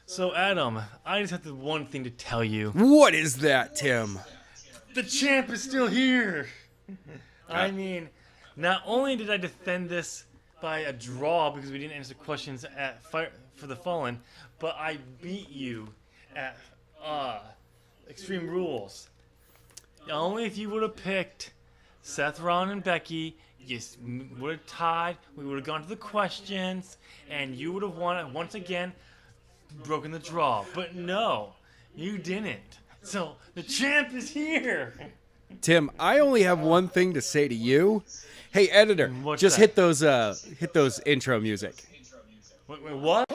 So, Adam, I just have the one thing to tell you. What is that, Tim? The champ is still here! I Uh, mean, not only did I defend this by a draw because we didn't answer questions at Fire for the Fallen, but I beat you at Extreme Rules. Only if you would have picked Seth, Ron, and Becky, you would have tied, we would have gone to the questions, and you would have won once again, broken the draw. But no, you didn't. So the champ is here. Tim, I only have one thing to say to you. Hey, editor, What's just that? hit those intro music. Wait, what?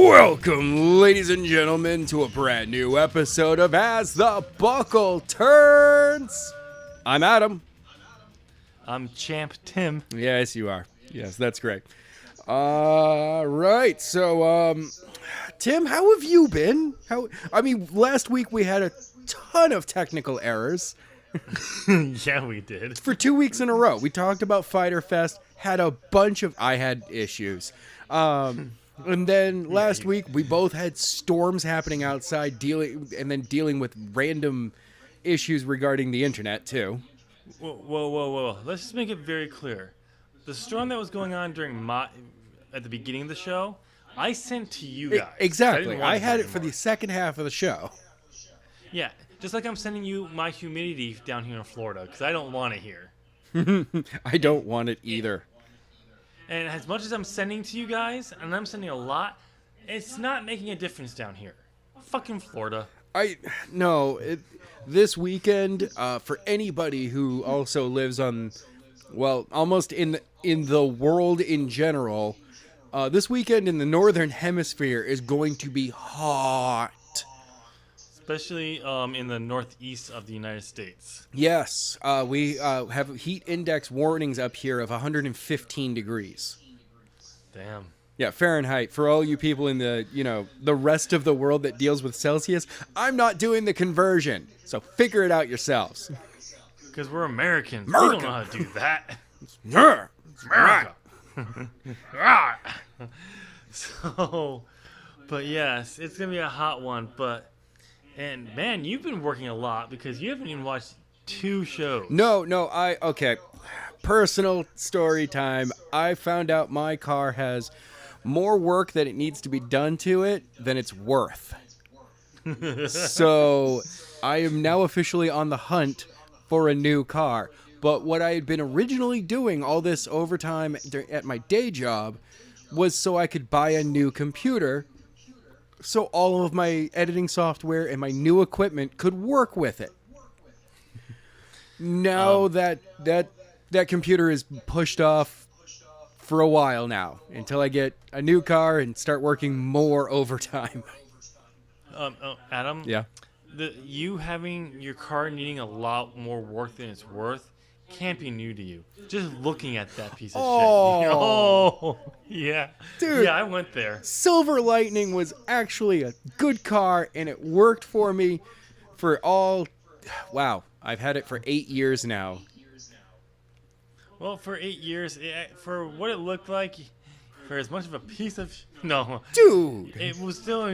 Welcome, ladies and gentlemen, to a brand new episode of As the Buckle Turns. I'm Adam. I'm Champ Tim. Yes, you are. Yes, that's great. Right. So, Tim, how have you been? Last week we had a ton of technical errors. Yeah, we did. For 2 weeks in a row. We talked about Fighter Fest, I had issues. And then last week we both had storms happening outside, dealing with random issues regarding the internet too. Whoa. Let's just make it very clear. The storm that was going on at the beginning of the show, I sent to you guys. Exactly. I I had it for anymore. the second half of the show. Yeah, just like I'm sending you my humidity down here in Florida, because I don't want it here. I don't want it either. And as much as I'm sending to you guys, and I'm sending a lot, it's not making a difference down here. Fucking Florida. This weekend, for anybody who also lives almost in the world in general, this weekend in the northern hemisphere is going to be hot. Especially in the northeast of the United States. Yes, we have heat index warnings up here of 115 degrees. Damn. Yeah, Fahrenheit. For all you people in the rest of the world that deals with Celsius, I'm not doing the conversion. So figure it out yourselves. Because we're Americans. We America. don't know how to do that. America. America. So, but yes, it's going to be a hot one. And man, you've been working a lot because you haven't even watched 2 shows. Okay. Personal story time. I found out my car has more work that it needs to be done to it than it's worth. So I am now officially on the hunt for a new car. But what I had been originally doing all this overtime at my day job was so I could buy a new computer so all of my editing software and my new equipment could work with it. Now that computer is pushed off for a while now until I get a new car and start working more overtime. Adam? Yeah. You having your car needing a lot more work than it's worth can't be new to you. Just looking at that piece of shit. Oh, yeah. Dude. Yeah, I went there. Silver Lightning was actually a good car and it worked for me I've had it for 8 years now. Well, for 8 years, for what it looked like, for as much of a piece of Dude. it was still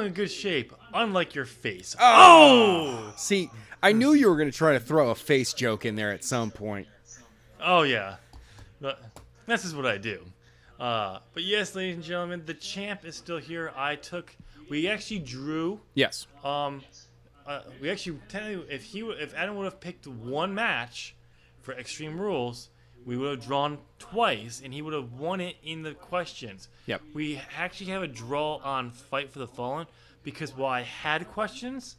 in good shape, unlike your face. Oh! See, I knew you were going to try to throw a face joke in there at some point. Oh yeah, but this is what I do. But yes, ladies and gentlemen, the champ is still here. We actually drew. Yes. We actually technically, if Adam would have picked one match for Extreme Rules, we would have drawn twice, and he would have won it in the questions. Yep. We actually have a draw on Fight for the Fallen because while I had questions,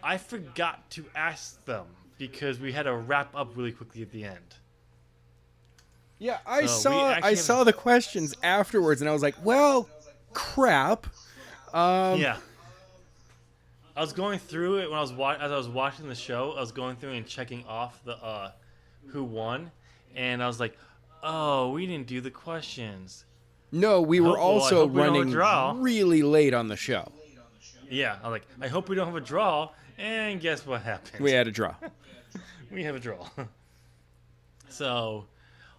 I forgot to ask them because we had to wrap up really quickly at the end. Yeah, I So saw the questions afterwards, and I was like, well, crap. Yeah. I was going through it as I was watching the show. I was going through and checking off the who won, and I was like, "Oh, we didn't do the questions." No, we were I also hope we don't running draw. really late on the show. Yeah, I'm like, I hope we don't have a draw. And guess what happened? We had a draw. We have a draw. So,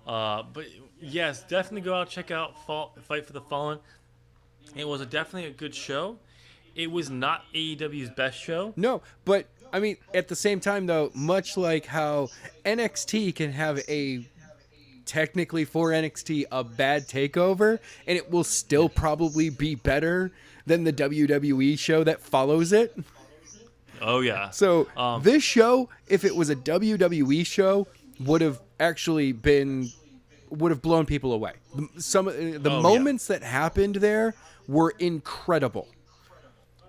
but yes, definitely go out, check out Fight for the Fallen. It was definitely a good show. It was not AEW's best show. No, but I mean, at the same time, though, much like how NXT can have technically for NXT a bad takeover, and it will still probably be better than the WWE show that follows it. Oh yeah. So this show, if it was a WWE show, would have blown people away. Some of the moments that happened there were incredible.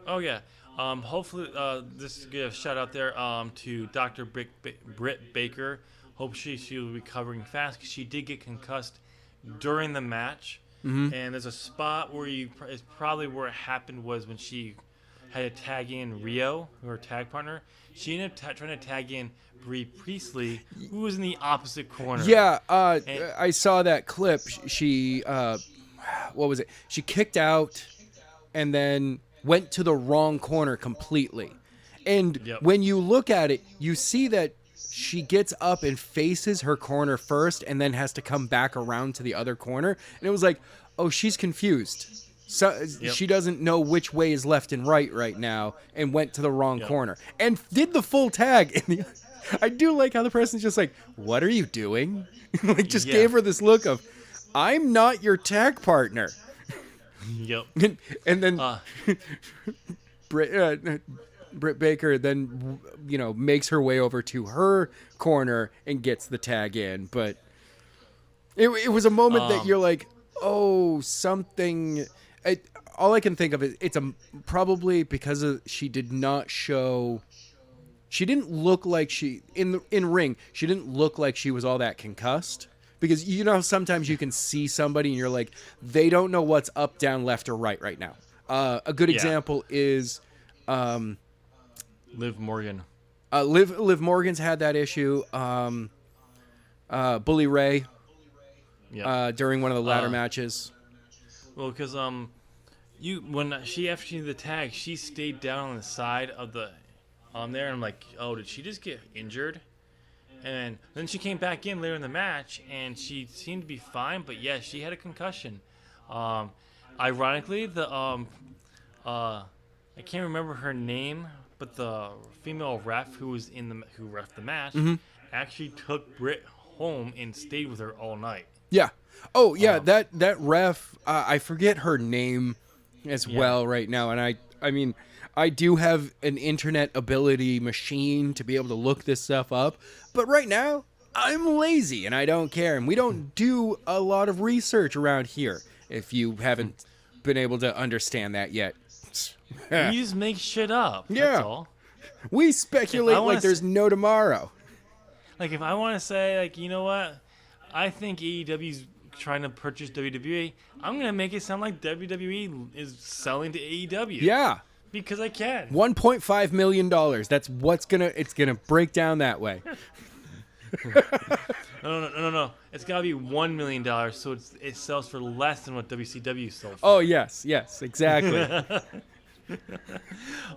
Oh yeah. Hopefully, this give a shout out there to Dr. Britt Baker. Hope she'll be recovering fast because she did get concussed during the match. Mm-hmm. And there's a spot where it's probably where it happened was when she had to tag in Rio, her tag partner. She ended up trying to tag in Brie Priestley, who was in the opposite corner. Yeah, I saw that clip. She, what was it? She kicked out and then went to the wrong corner completely. And when you look at it, you see that she gets up and faces her corner first and then has to come back around to the other corner. And it was like, oh, she's confused. So she doesn't know which way is left and right now and went to the wrong corner and did the full tag. I do like how the person's just like, what are you doing? Like just gave her this look of, I'm not your tag partner. Yep. And then Britt Baker then, makes her way over to her corner and gets the tag in. But it was a moment that you're like, oh, something. All I can think of is it's probably because she didn't look like in ring. She didn't look like she was all that concussed. Because sometimes you can see somebody and you're like, they don't know what's up, down, left, or right now. A good example is Liv Morgan. Liv Morgan's had that issue. Bully Ray during one of the ladder matches. Well, because after she did the tag, she stayed down on the side of the there, and I'm like, oh, did she just get injured? And then she came back in later in the match, and she seemed to be fine. But yeah, she had a concussion. Ironically, I can't remember her name, but the female ref who ref the match actually took Britt home and stayed with her all night. Yeah. Oh yeah, that ref. I forget her name as well right now, and I mean. I do have an internet ability machine to be able to look this stuff up, but right now I'm lazy and I don't care, and we don't do a lot of research around here. If you haven't been able to understand that yet, we just make shit up. That's all. We speculate like there's no tomorrow. Like if I want to say, like, you know what, I think AEW's trying to purchase WWE. I'm gonna make it sound like WWE is selling to AEW. Yeah. Because I can. $1.5 million. That's it's gonna break down that way. No. It's gotta be $1 million, so it sells for less than what WCW sold for. Oh yes, exactly.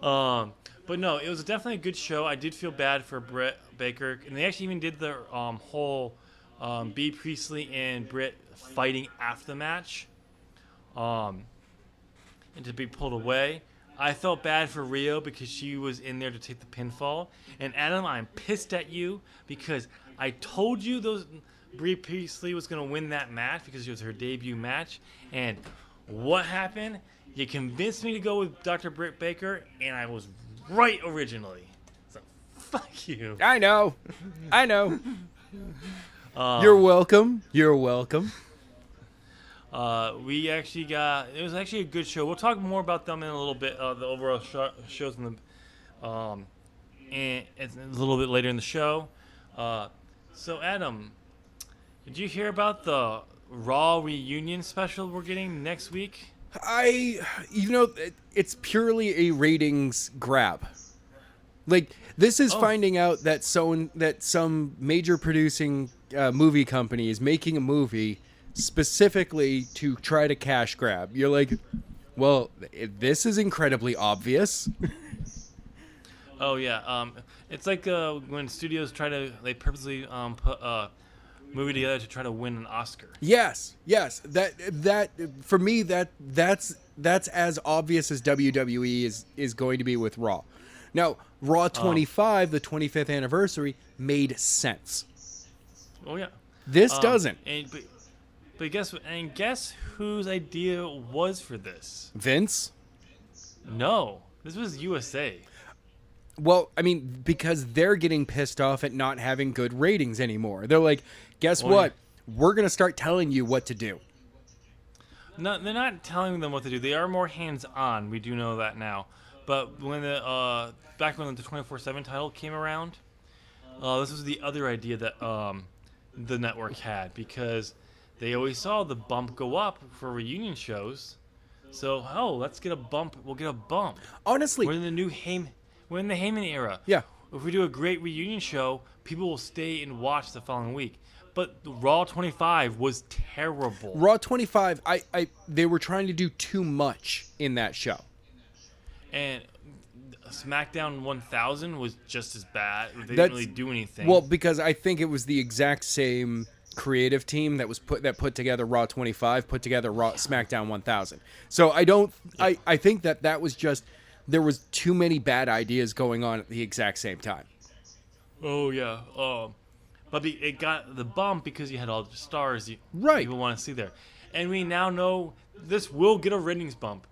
But no, it was definitely a good show. I did feel bad for Britt Baker, and they actually even did the whole Bea Priestley and Britt fighting after the match, and to be pulled away. I felt bad for Rio because she was in there to take the pinfall. And Adam, I'm pissed at you because I told you Bea Priestley was going to win that match because it was her debut match. And what happened? You convinced me to go with Dr. Britt Baker, and I was right originally. So, fuck you. I know. You're welcome. We actually it was actually a good show. We'll talk more about them in a little bit, the overall shows in the, and it's a little bit later in the show. So Adam, did you hear about the Raw reunion special we're getting next week? It's purely a ratings grab. Like, this is finding out that some major producing movie company is making a movie specifically to try to cash grab. You're like, Well, this is incredibly obvious. Oh yeah, it's like when studios they purposely put a movie together to try to win an Oscar. Yes. That for me that's as obvious as WWE is going to be with Raw. Now, Raw 25, the 25th anniversary, made sense. Oh yeah, This doesn't. But guess whose idea was for this? Vince? No, this was USA. Well, I mean, because they're getting pissed off at not having good ratings anymore. They're like, guess what? We're going to start telling you what to do. No, they're not telling them what to do. They are more hands-on. We do know that now. But back when the 24/7 title came around, this was the other idea that the network had, because they always saw the bump go up for reunion shows. So, let's get a bump. We'll get a bump. Honestly, We're in the Heyman era. Yeah. If we do a great reunion show, people will stay and watch the following week. But Raw 25 was terrible. Raw 25, they were trying to do too much in that show. And SmackDown 1000 was just as bad. They didn't really do anything. Well, because I think it was the exact same creative team that put together Raw 25, put together SmackDown 1000. So I think that was just, there was too many bad ideas going on at the exact same time. Oh yeah. But it got the bump because you had all the stars people want to see there. And we now know this will get a ratings bump.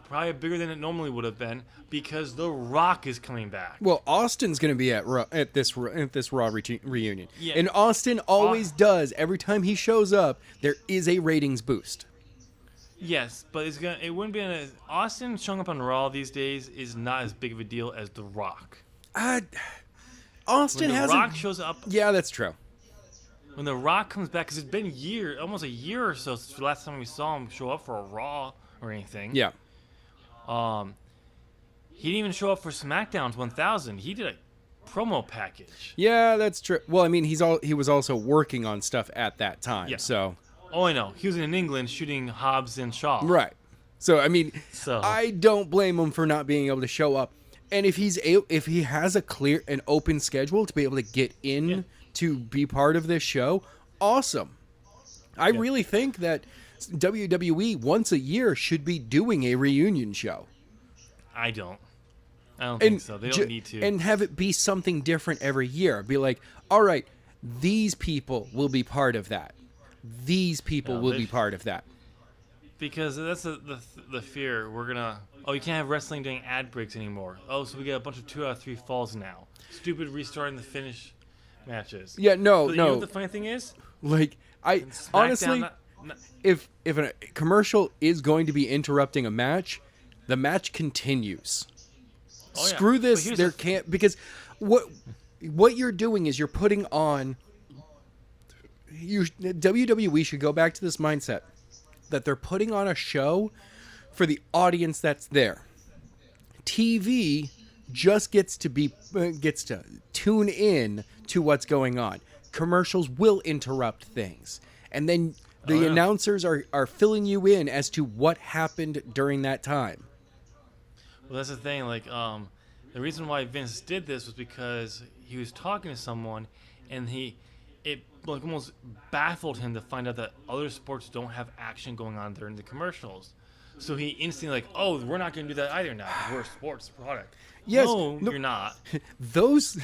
Probably bigger than it normally would have been, because The Rock is coming back. Well, Austin's going to be at this Raw reunion. Yeah. And Austin always does. Every time he shows up, there is a ratings boost. Yes, but it wouldn't be Austin showing up on Raw these days is not as big of a deal as The Rock. Austin when The Rock shows up. Yeah, that's true. When The Rock comes back, because it's been almost a year or so since the last time we saw him show up for a Raw or anything. Yeah. He didn't even show up for SmackDown's 1000. He did a promo package. Yeah, that's true. Well, I mean, he was also working on stuff at that time. Yeah. So. Oh, I know. He was in England shooting Hobbs and Shaw. Right. So I mean, I don't blame him for not being able to show up. And if he has an open schedule to be able to get in to be part of this show, awesome. I really think that WWE once a year should be doing a reunion show. I don't think so. They don't need to. And have it be something different every year. Be like, all right, these people will be part of that. These people will be part of that. Because that's the fear. We're going to... Oh, you can't have wrestling doing ad breaks anymore. Oh, so we get a bunch of 2 out of 3 falls now. Stupid restarting the finish matches. Yeah, no. You know what the funny thing is? Like, honestly... If a commercial is going to be interrupting a match, the match continues. Oh, yeah. Screw this. There can't, because what you're doing is you're putting on. WWE should go back to this mindset that they're putting on a show for the audience that's there. TV just gets to tune in to what's going on. Commercials will interrupt things, and then the announcers are filling you in as to what happened during that time. Well, that's the thing. Like, the reason why Vince did this was because he was talking to someone, and it almost baffled him to find out that other sports don't have action going on during the commercials. So he instantly we're not going to do that either now. We're a sports product. Yes, no, you're not. Those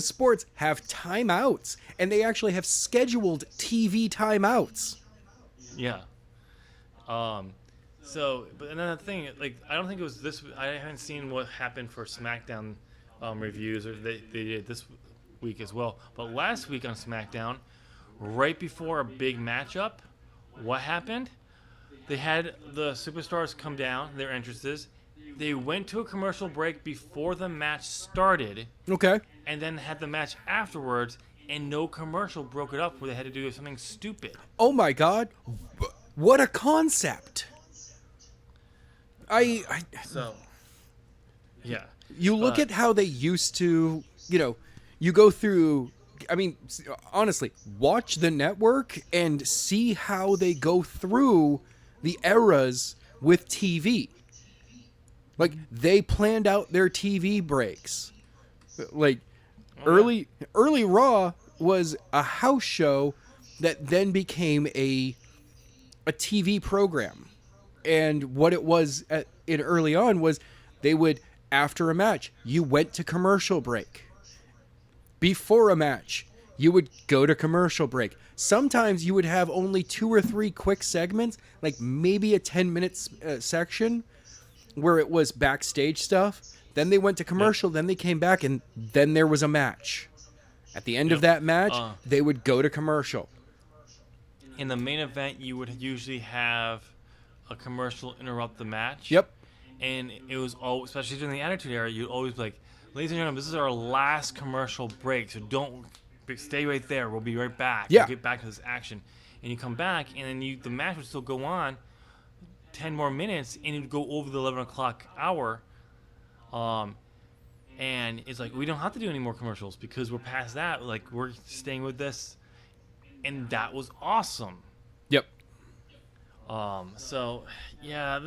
sports have timeouts, and they actually have scheduled TV timeouts. Yeah. So, but another thing, like, I don't think it was this. I haven't seen what happened for SmackDown reviews, or they did this week as well. But last week on SmackDown, right before a big matchup, what happened? They had the superstars come down, their entrances. They went to a commercial break before the match started. Okay. And then had the match afterwards, and no commercial broke it up where they had to do something stupid. Oh my God. What a concept. So, yeah. You look at how they used to, you go through, I mean, honestly, watch the network and see how they go through the eras with TV. Like, they planned out their TV breaks. Like, early Raw was a house show that then became a TV program. And what it was in early on was they would, after a match, you went to commercial break. Before a match, you would go to commercial break. Sometimes you would have only 2 or 3 quick segments, like maybe a 10-minute section where it was backstage stuff. Then they went to commercial, then they came back, and then there was a match. At the end of that match, they would go to commercial. In the main event, you would usually have a commercial interrupt the match. Yep. And it was all, especially during the Attitude Era, you'd always be like, ladies and gentlemen, this is our last commercial break, so don't stay right there. We'll be right back. Yeah. We'll get back to this action. And you come back, and then the match would still go on 10 more minutes, and it would go over the 11 o'clock hour. And it's like, we don't have to do any more commercials because we're past that. Like, we're staying with this. And that was awesome. Yep. So, yeah,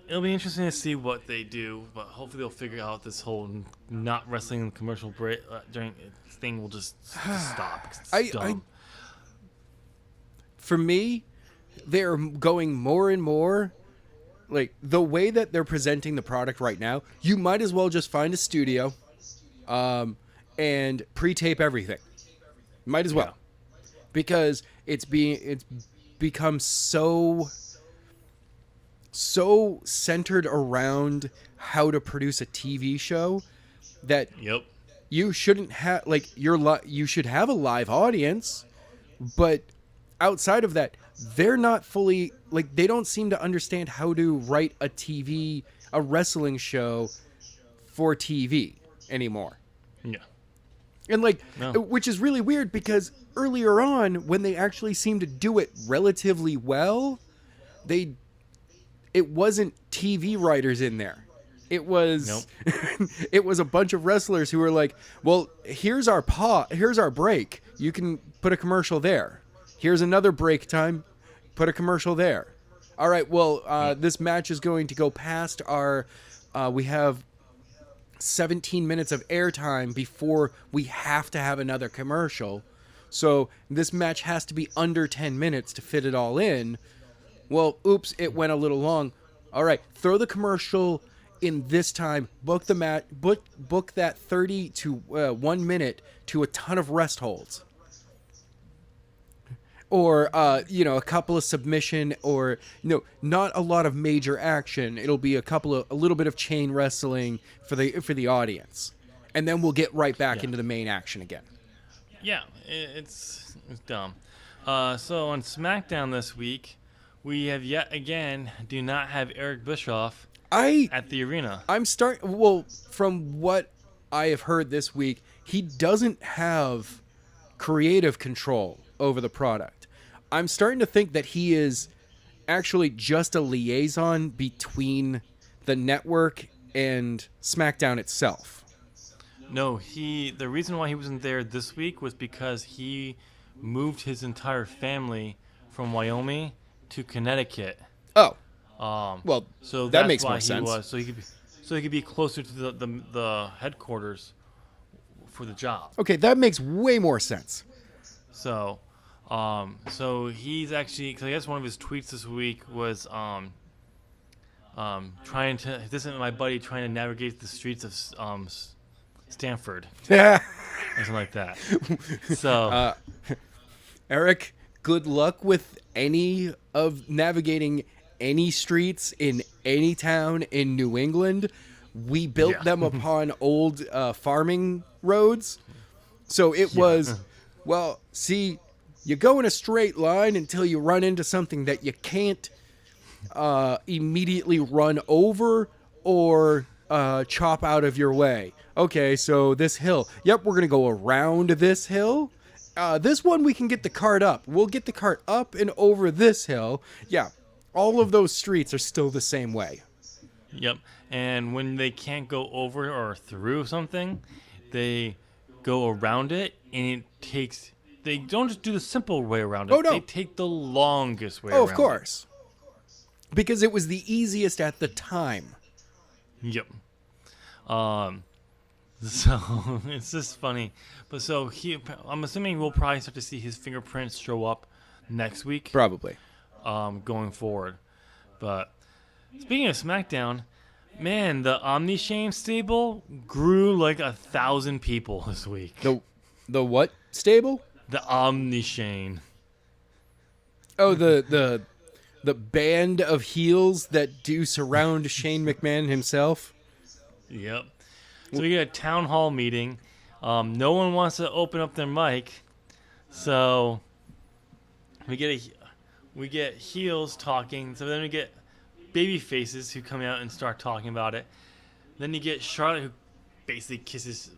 it'll be interesting to see what they do, but hopefully they'll figure out this whole not wrestling commercial break during thing will just stop. It's dumb. For me, they're going more and more, like, the way that they're presenting the product right now, you might as well just find a studio and pre-tape everything. Might as well. Yeah. Because it's become so centered around how to produce a TV show that you shouldn't have, like, you should have a live audience, but outside of that, they're not fully, like, they don't seem to understand how to write a wrestling show for TV anymore. Yeah. And, like, which is really weird because earlier on, when they actually seemed to do it relatively well, it wasn't TV writers in there. It was it was a bunch of wrestlers who were like, well, here's our break. You can put a commercial there. Here's another break time. Put a commercial there. All right, well, this match is going to go past our we have 17 minutes of airtime before we have to have another commercial. So this match has to be under 10 minutes to fit it all in. Well, oops, it went a little long. All right, throw the commercial in this time. Book the match. Book that 30 to 1 minute to a ton of rest holds. Or, a couple of submission, or not a lot of major action. It'll be a little bit of chain wrestling for the audience, and then we'll get right back into the main action again. Yeah, it's dumb. So on SmackDown this week, we have yet again do not have Eric Bischoff at the arena. From what I have heard this week, he doesn't have creative control over the product. I'm starting to think that he is actually just a liaison between the network and SmackDown itself. No, the reason why he wasn't there this week was because he moved his entire family from Wyoming to Connecticut. Oh. So that makes more sense. So he could be closer to the headquarters for the job. Okay, that makes way more sense. So he's actually, because I guess one of his tweets this week was this is my buddy trying to navigate the streets of Stanford. Yeah. Something like that. So Eric, good luck with any of navigating any streets in any town in New England. We built them upon old farming roads. So it was, well, see, you go in a straight line until you run into something that you can't immediately run over or chop out of your way. Okay, so this hill. Yep, we're going to go around this hill. This one we can get the cart up. We'll get the cart up and over this hill. Yeah, all of those streets are still the same way. Yep, and when they can't go over or through something, they go around it, and it takes... They don't just do the simple way around it. Oh, no. They take the longest way around it. Oh, of course. because it was the easiest at the time. Yep. So it's just funny, but so I'm assuming we'll probably start to see his fingerprints show up next week, Probably. going forward. But speaking of SmackDown, man, the Omni-Shame stable grew like 1,000 people this week. The what stable? The Omni-Shame. Oh, the band of heels that do surround Shane McMahon himself. Yep. So we get a town hall meeting. No one wants to open up their mic, so we get heels talking. So then we get baby faces who come out and start talking about it. Then you get Charlotte, who basically kisses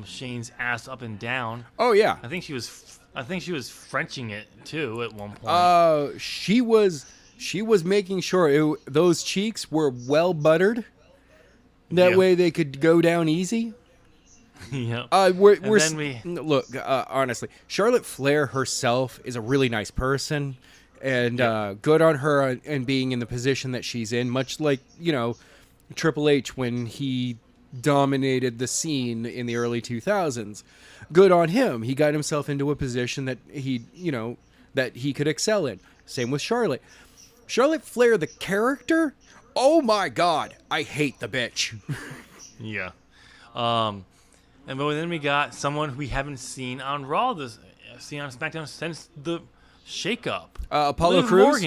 Shane's ass up and down. Oh yeah. I think she was Frenching it too at one point. She was making sure those cheeks were well buttered. That way they could go down easy. Yep. Look, honestly, Charlotte Flair herself is a really nice person, and good on her and being in the position that she's in. Much like Triple H when he dominated the scene in the early 2000s. Good on him. He got himself into a position that he could excel in. Same with Charlotte. Charlotte Flair, the character. Oh my God, I hate the bitch. Yeah. And then we got someone we haven't seen on seen on SmackDown since the shakeup. Apollo Liv Crews.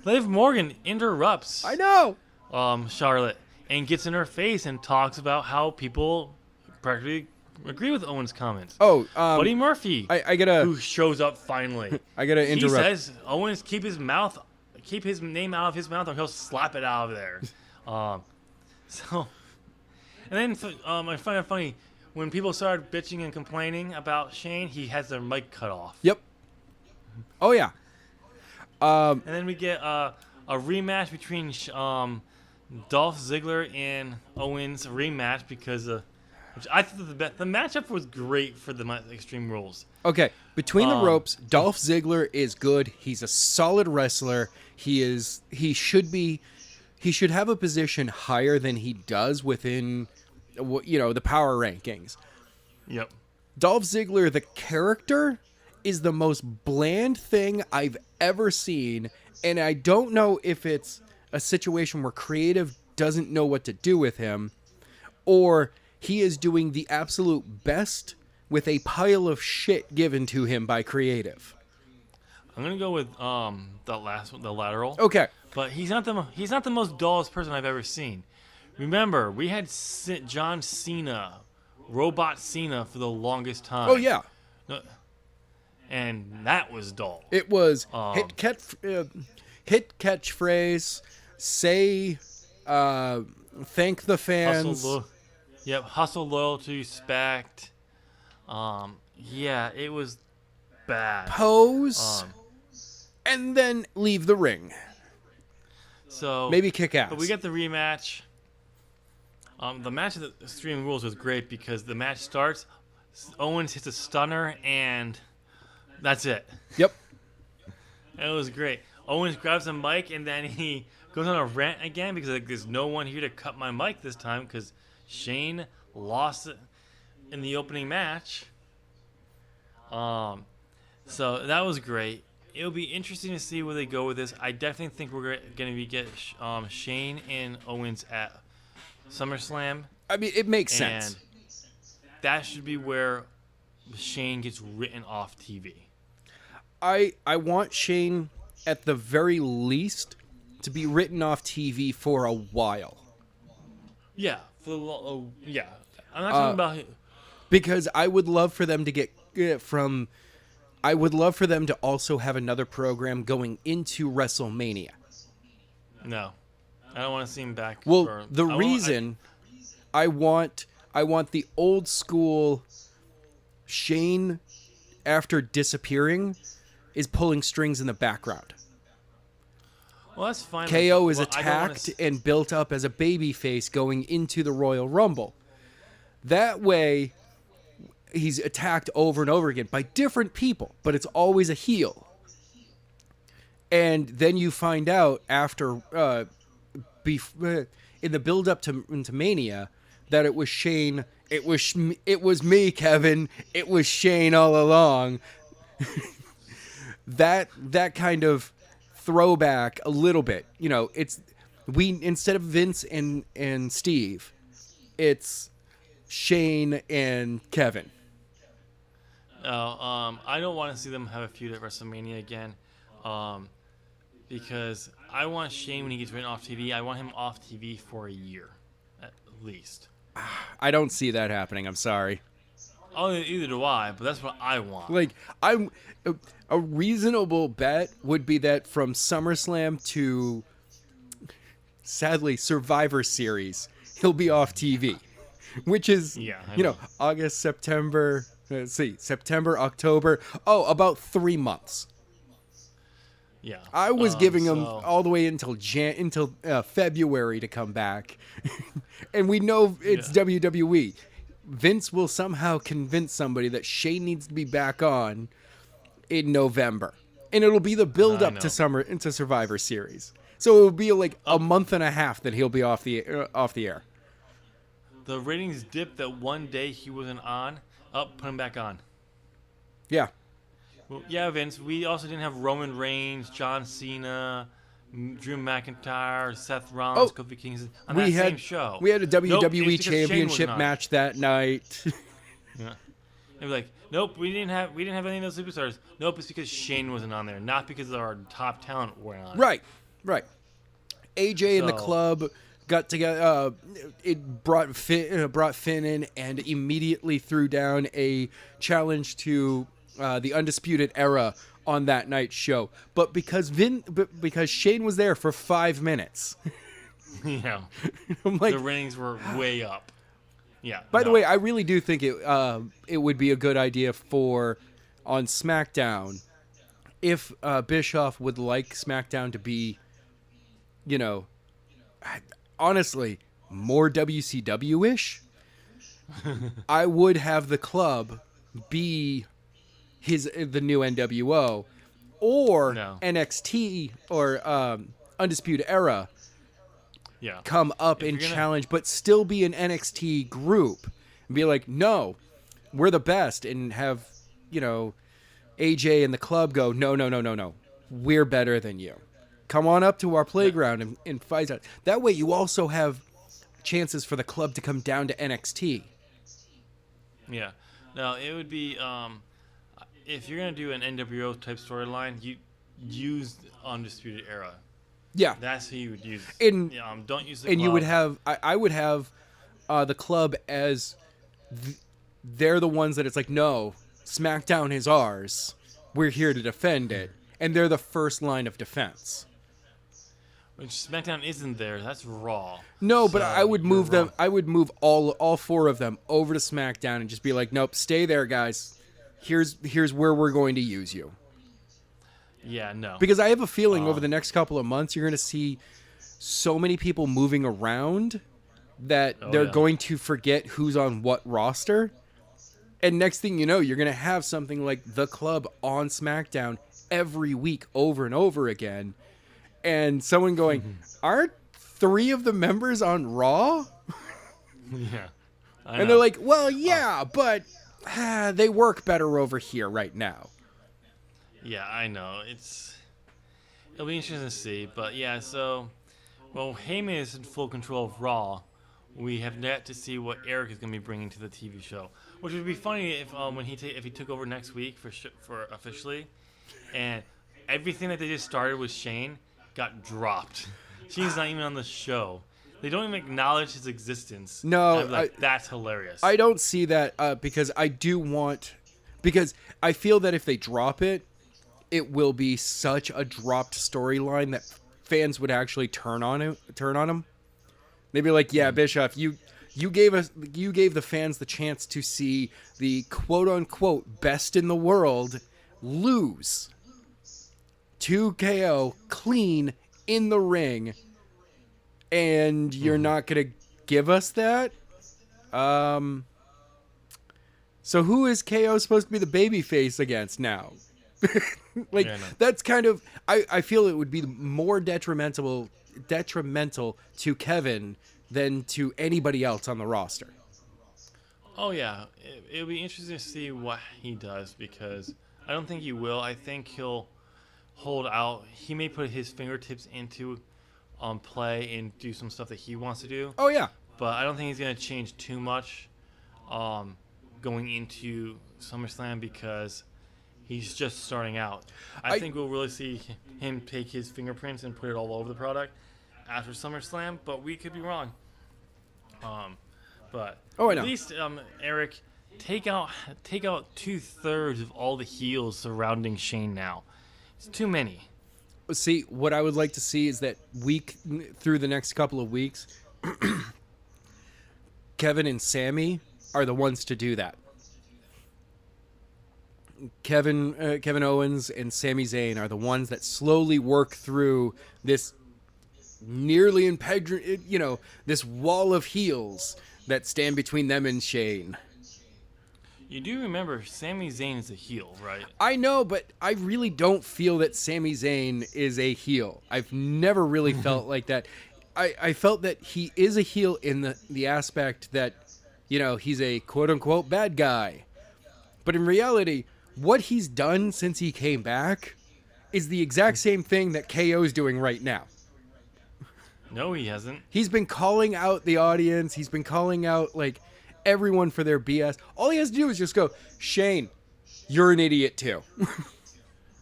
Liv Morgan interrupts. I know. Charlotte and gets in her face and talks about how people practically agree with Owen's comments. Oh, Buddy Murphy, who shows up finally. I gotta interrupt. He says Owens keep his name out of his mouth or he'll slap it out of there. And then I find it funny when people started bitching and complaining about Shane, he has their mic cut off. Yep. Oh yeah. And then we get a rematch between Dolph Ziggler and Owens rematch because which I thought the matchup was great for the Extreme Rules. Okay, between the ropes, Dolph Ziggler is good. He's a solid wrestler. He should have a position higher than he does within the power rankings. Yep. Dolph Ziggler, the character, is the most bland thing I've ever seen, and I don't know if it's a situation where creative doesn't know what to do with him, or he is doing the absolute best with a pile of shit given to him by creative. I'm gonna go with the lateral. Okay, but he's not the most dullest person I've ever seen. Remember, we had John Cena, Robot Cena, for the longest time. Oh yeah, and that was dull. It was hit catchphrase, say, thank the fans. Hustle, loyalty, respect. Yeah, it was bad. Pose, and then leave the ring. So maybe kick ass. But we get the rematch. The match of the Extreme Rules was great because the match starts, Owens hits a stunner, and that's it. Yep. And it was great. Owens grabs a mic, and then he goes on a rant again because there's no one here to cut my mic this time because Shane lost it in the opening match. So that was great. It'll be interesting to see where they go with this. I definitely think we're going to get Shane and Owens at SummerSlam. I mean, it makes sense. And that should be where Shane gets written off TV. I want Shane, at the very least, to be written off TV for a while. Yeah. I'm not talking about it. Because I would love for them to get I would love for them to also have another program going into WrestleMania. No. I don't want to see him back. Well, I want the old school Shane, after disappearing, is pulling strings in the background. Well, that's fine. KO is attacked and built up as a babyface going into the Royal Rumble. That way, he's attacked over and over again by different people, but it's always a heel. And then you find out after in the build up to into Mania that it was Shane. It was me, Kevin. It was Shane all along. that kind of throwback a little bit. You know, it's we instead of Vince and Steve, it's Shane and Kevin. I don't want to see them have a feud at WrestleMania again, because I want Shane, when he gets written off TV, I want him off TV for a year, at least. I don't see that happening. I'm sorry. Oh, either do I, but that's what I want. Like, a reasonable bet would be that from SummerSlam to, sadly, Survivor Series, he'll be off TV, which is, August, September. Let's see, September, October. Oh, about 3 months. Yeah. I was giving him all the way until February to come back. And we know it's WWE. Vince will somehow convince somebody that Shane needs to be back on in November. And it'll be the build up to into Survivor Series. So it will be like a month and a half that he'll be off the air. The ratings dipped that one day he wasn't on. Put him back on. Yeah. Well, yeah, Vince. We also didn't have Roman Reigns, John Cena, Drew McIntyre, Seth Rollins, Kofi Kingston on that same show. We had a WWE Championship match that night. Yeah. They'd be like, nope, we didn't have any of those superstars. Nope, it's because Shane wasn't on there, not because our top talent were on. Right. AJ and the club got together. It brought Finn in and immediately threw down a challenge to the Undisputed Era on that night's show. But because Shane was there for 5 minutes. Yeah. I'm like, the ratings were way up. Yeah. By the way, I really do think it would be a good idea on SmackDown if Bischoff would like SmackDown to be, honestly, more WCW-ish. I would have the club be the new NWO, or NXT or Undisputed Era. Yeah. Come up and challenge, but still be an NXT group and be like, no, we're the best, and have AJ and the club go, no, we're better than you. Come on up to our playground and fight out. That way you also have chances for the club to come down to NXT. Yeah. Now, it would be, if you're going to do an NWO type storyline, you use Undisputed Era. Yeah. That's who you would use. Don't use the club. And you would have, I would have the club as, they're the ones that it's like, no, SmackDown is ours. We're here to defend it. And they're the first line of defense. Which SmackDown isn't there. That's Raw. No, but I would move them. I would move all 4 of them over to SmackDown and just be like, nope, stay there, guys. Here's where we're going to use you. Yeah, no. Because I have a feeling over the next couple of months, you're going to see so many people moving around that they're going to forget who's on what roster. And next thing you know, you're going to have something like The Club on SmackDown every week over and over again. And someone going, aren't 3 of the members on Raw? Yeah. And they're like, well, yeah, but they work better over here right now. Yeah, I know. It'll be interesting to see. But yeah, so, Heyman is in full control of Raw. We have yet to see what Eric is going to be bringing to the TV show, which would be funny if if he took over next week for officially, and everything that they just started with Shane got dropped. Shane's not even on the show. They don't even acknowledge his existence. No, that's hilarious. I don't see that because because I feel that if they drop it, it will be such a dropped storyline that fans would actually turn on him. They'd be like, yeah, Bischoff, you gave the fans the chance to see the quote unquote best in the world lose to KO clean in the ring, and you're not gonna give us that. So who is KO supposed to be the baby face against now? Like, Yeah, no. that's kind of, I feel it would be more detrimental to Kevin than to anybody else on the roster. Oh yeah, it'll be interesting to see what he does because I don't think he will. I think he'll hold out. He may put his fingertips into play and do some stuff that he wants to do, Oh yeah. but I don't think he's gonna change too much going into SummerSlam because he's just starting out. I think we'll really see him take his fingerprints and put it all over the product after SummerSlam, but we could be wrong. But Oh, I know. at least Eric, take out 2/3 of all the heels surrounding Shane now. It's too many. See, what I would like to see is that through the next couple of weeks, Kevin and Sammy are the ones to do that. Kevin Owens and Sami Zayn are the ones that slowly work through this nearly impenetrable, this wall of heels that stand between them and Shane. You do remember Sami Zayn is a heel, right? I know, but I really don't feel that Sami Zayn is a heel. I've never really felt like that. I felt that he is a heel in the aspect that, he's a quote-unquote bad guy. But in reality, what he's done since he came back is the exact same thing that KO's doing right now. No, he hasn't. He's been calling out the audience. He's been calling out, everyone for their BS. All he has to do is just go, Shane, you're an idiot too.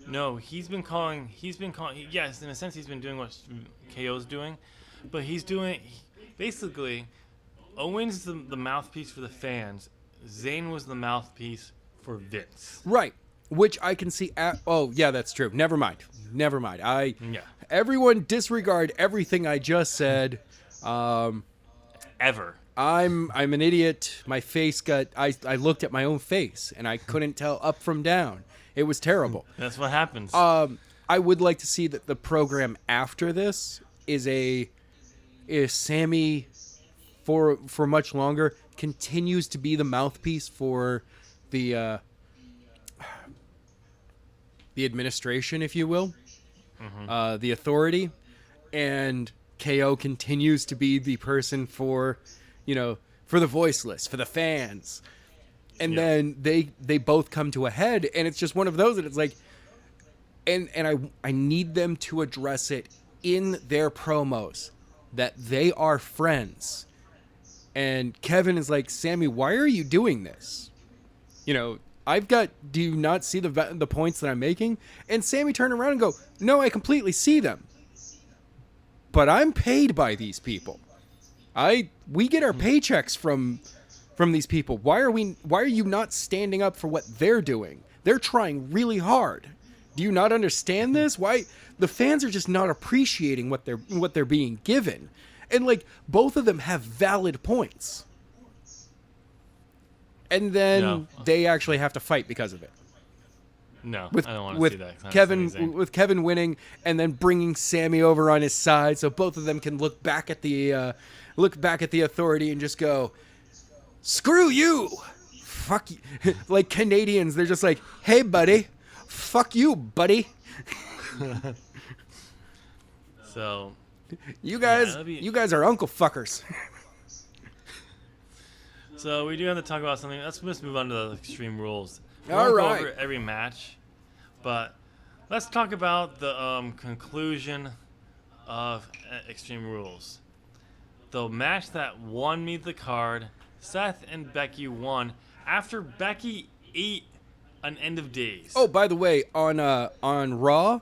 No, he's been calling. Yes, in a sense, he's been doing what KO's doing, but he's doing basically. Owens the mouthpiece for the fans. Zayn was the mouthpiece for Vince. Right. Which I can see. Oh, yeah, that's true. Never mind. Yeah. Everyone disregard everything I just said. Ever. I'm an idiot. My face I looked at my own face and I couldn't tell up from down. It was terrible. That's what happens. I would like to see that the program after this is Sammy for much longer continues to be the mouthpiece for the administration, if you will, the authority, and KO continues to be the person for the voiceless, for the fans. And then they both come to a head, and it's just one of those that it's like, and I need them to address it in their promos that they are friends. And Kevin is like, Sammy, why are you doing this? Do you not see the points that I'm making? And Sammy turned around and go, no, I completely see them. But I'm paid by these people. We get our paychecks from these people. Why are you not standing up for what they're doing? They're trying really hard. Do you not understand this? Why the fans are just not appreciating what they're being given? And both of them have valid points. And then they actually have to fight because of it. No, I don't want to see that. With Kevin winning and then bringing Sammy over on his side, so both of them can look back at the authority and just go, "Screw you, fuck you." Like Canadians, they're just like, "Hey, buddy, fuck you, buddy." So, you guys are uncle fuckers. So we do have to talk about something. Let's just move on to the Extreme Rules. All We'll right. go over every match, but let's talk about the conclusion of Extreme Rules. The match that won me the card, Seth and Becky won after Becky ate an end of days. Oh, by the way, on Raw,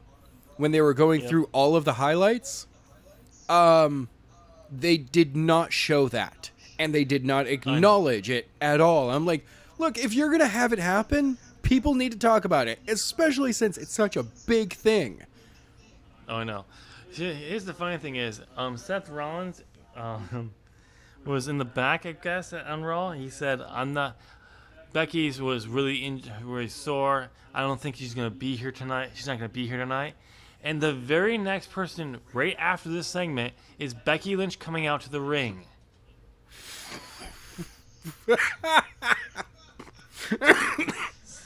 when they were going through all of the highlights, they did not show that. And they did not acknowledge it at all. I'm like, look, if you're going to have it happen, people need to talk about it, especially since it's such a big thing. Oh, I know. Here's the funny thing is, Seth Rollins was in the back, I guess, on Raw. He said, Becky's was really sore. I don't think she's going to be here tonight. She's not going to be here tonight. And the very next person right after this segment is Becky Lynch coming out to the ring.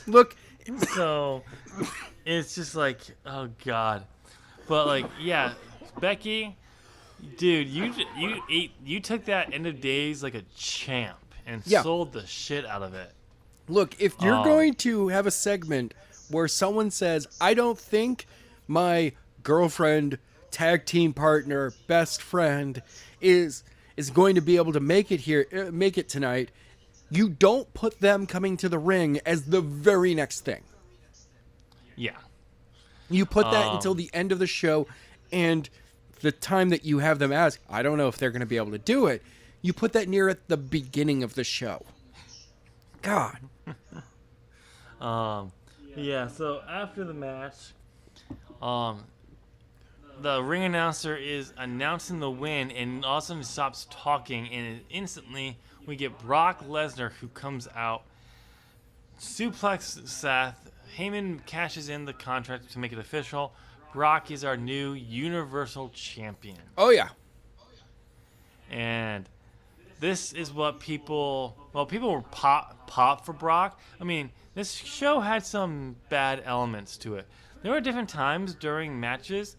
Look, So It's just like, oh god. But like, yeah, Becky, dude, you took that end of days like a champ and Yeah. sold the shit out of it. Look, if you're Um, going to have a segment where someone says, I don't think my girlfriend, tag team partner, best friend is going to be able to make it tonight, you don't put them coming to the ring as the very next thing. yeah. You put that until the end of the show, and the time that you have them ask, I don't know if they're going to be able to do it. You put that near at the beginning of the show. God. Yeah, so after the match, the ring announcer is announcing the win, and all of a sudden stops talking, and instantly we get Brock Lesnar, who comes out, suplex Seth. Heyman cashes in the contract to make it official. Brock is our new Universal Champion. Oh, yeah. And this is what people were pop for Brock. I mean, this show had some bad elements to it. There were different times during matches,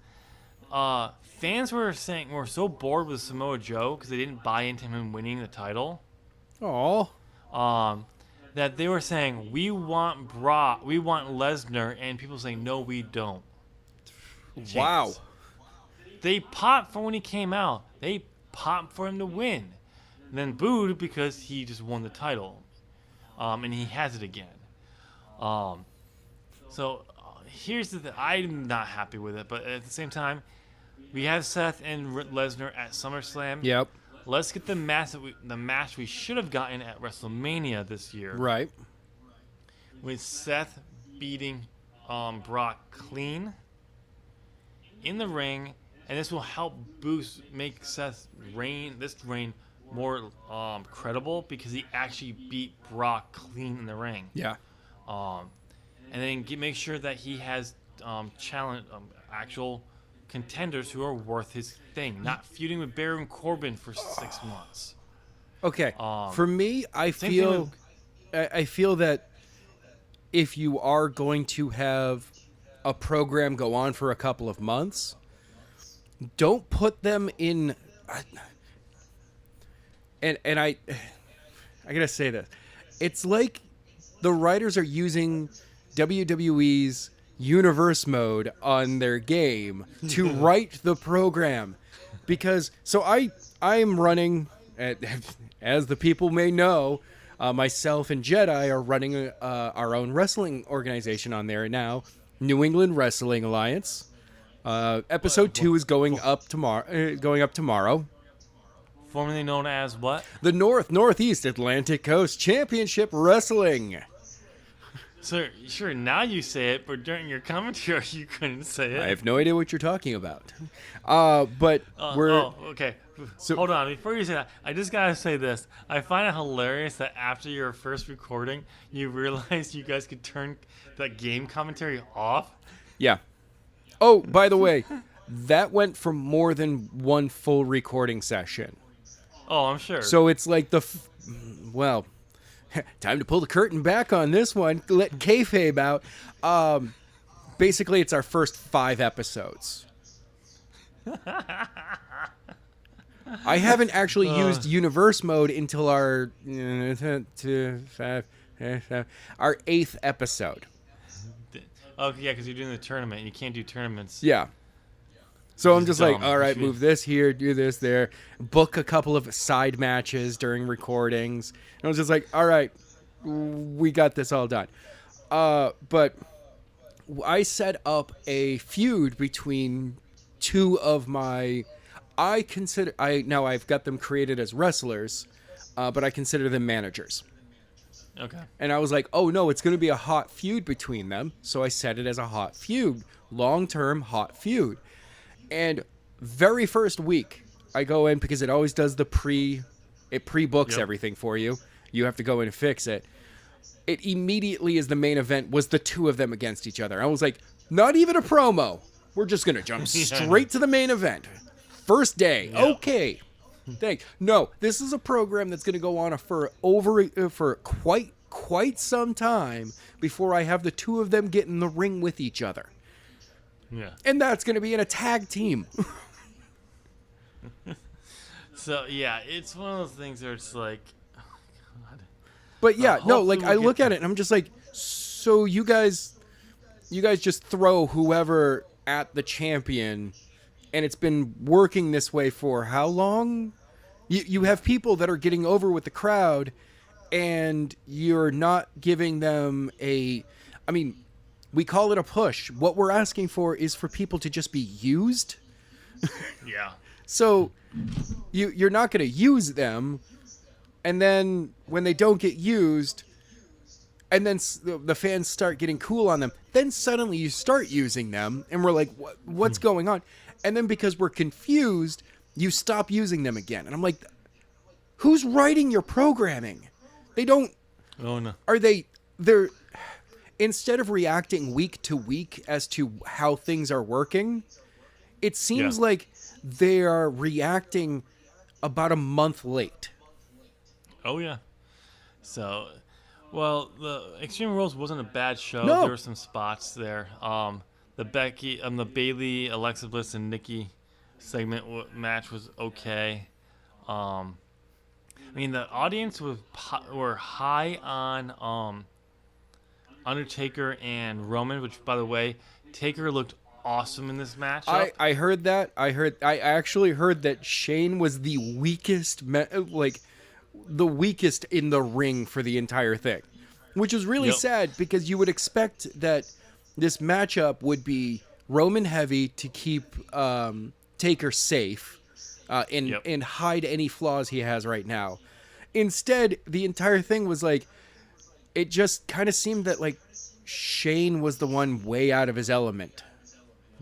fans were so bored with Samoa Joe because they didn't buy into him winning the title. Oh. That they were saying, we want Brock, we want Lesnar, and people saying, no, we don't. Wow. They popped for when he came out. They popped for him to win. And then booed because he just won the title. And he has it again. So here's the thing. I'm not happy with it, but at the same time, we have Seth and Lesnar at SummerSlam. Yep. Let's get the match we should have gotten at WrestleMania this year. Right. With Seth beating Brock clean in the ring, and this will help make Seth's reign more credible because he actually beat Brock clean in the ring. Yeah. And then make sure that he has actual contenders who are worth his thing, not feuding with Baron Corbin for 6 months. Okay. For me, I feel that if you are going to have a program go on for a couple of months, don't put them in. And I gotta say this, it's like the writers are using WWE's universe mode on their game to write the program, because I'm running, as the people may know, myself and Jedi are running our own wrestling organization on there now, New England Wrestling Alliance. Episode 2 is going up tomorrow. Formerly known as what? The Northeast Atlantic Coast Championship Wrestling. So, sure, now you say it, but during your commentary, you couldn't say it. I have no idea what you're talking about. But we're... Oh, okay. So, hold on. Before you say that, I just got to say this. I find it hilarious that after your first recording, you realized you guys could turn that game commentary off. Yeah. Oh, by the way, that went for more than one full recording session. Oh, I'm sure. So it's like well... time to pull the curtain back on this one. Let kayfabe out. Basically, it's our first 5 episodes. I haven't actually used universe mode until our 8th episode. Oh, yeah, because you're doing the tournament. You can't do tournaments. Yeah. So I'm just dumb. like, all right, move this here, do this there, book a couple of side matches during recordings. And I was just like, all right, we got this all done. But I set up a feud between 2 of my, now I've got them created as wrestlers, but I consider them managers. Okay. And I was like, oh no, it's going to be a hot feud between them. So I set it as a hot feud, long-term hot feud. And very first week, I go in because it always does it pre-books everything for you. You have to go in and fix it. It immediately, as the main event, was the 2 of them against each other. I was like, not even a promo. We're just going to jump straight to the main event. First day. Yep. Okay. Thanks. No, this is a program that's going to go on for quite quite some time before I have the two of them get in the ring with each other. Yeah. And that's going to be in a tag team. So, yeah, it's one of those things where it's like, oh, God. But yeah, no, like Hopefully I we'll look get at it and I'm just like, so you guys just throw whoever at the champion, and it's been working this way for how long? You have people that are getting over with the crowd, and you're not giving them a, I mean, we call it a push. What we're asking for is for people to just be used. Yeah. So you're not going to use them, and then when they don't get used, and then the fans start getting cool on them, then suddenly you start using them, and we're like, what's going on? And then because we're confused, you stop using them again. And I'm like, who's writing your programming? They don't... Oh, no. They're... Instead of reacting week to week as to how things are working, it seems like they are reacting about a month late. Oh, yeah. So, well, the Extreme Rules wasn't a bad show. No. There were some spots there. The Bailey, Alexa Bliss, and Nikki segment match was okay. I mean, the audience were high on Undertaker and Roman, which, by the way, Taker looked awesome in this matchup. I heard that. I actually heard that Shane was the weakest, the weakest in the ring for the entire thing, which is really sad because you would expect that this matchup would be Roman heavy to keep Taker safe and hide any flaws he has right now. Instead, the entire thing was like, it just kind of seemed that like Shane was the one way out of his element.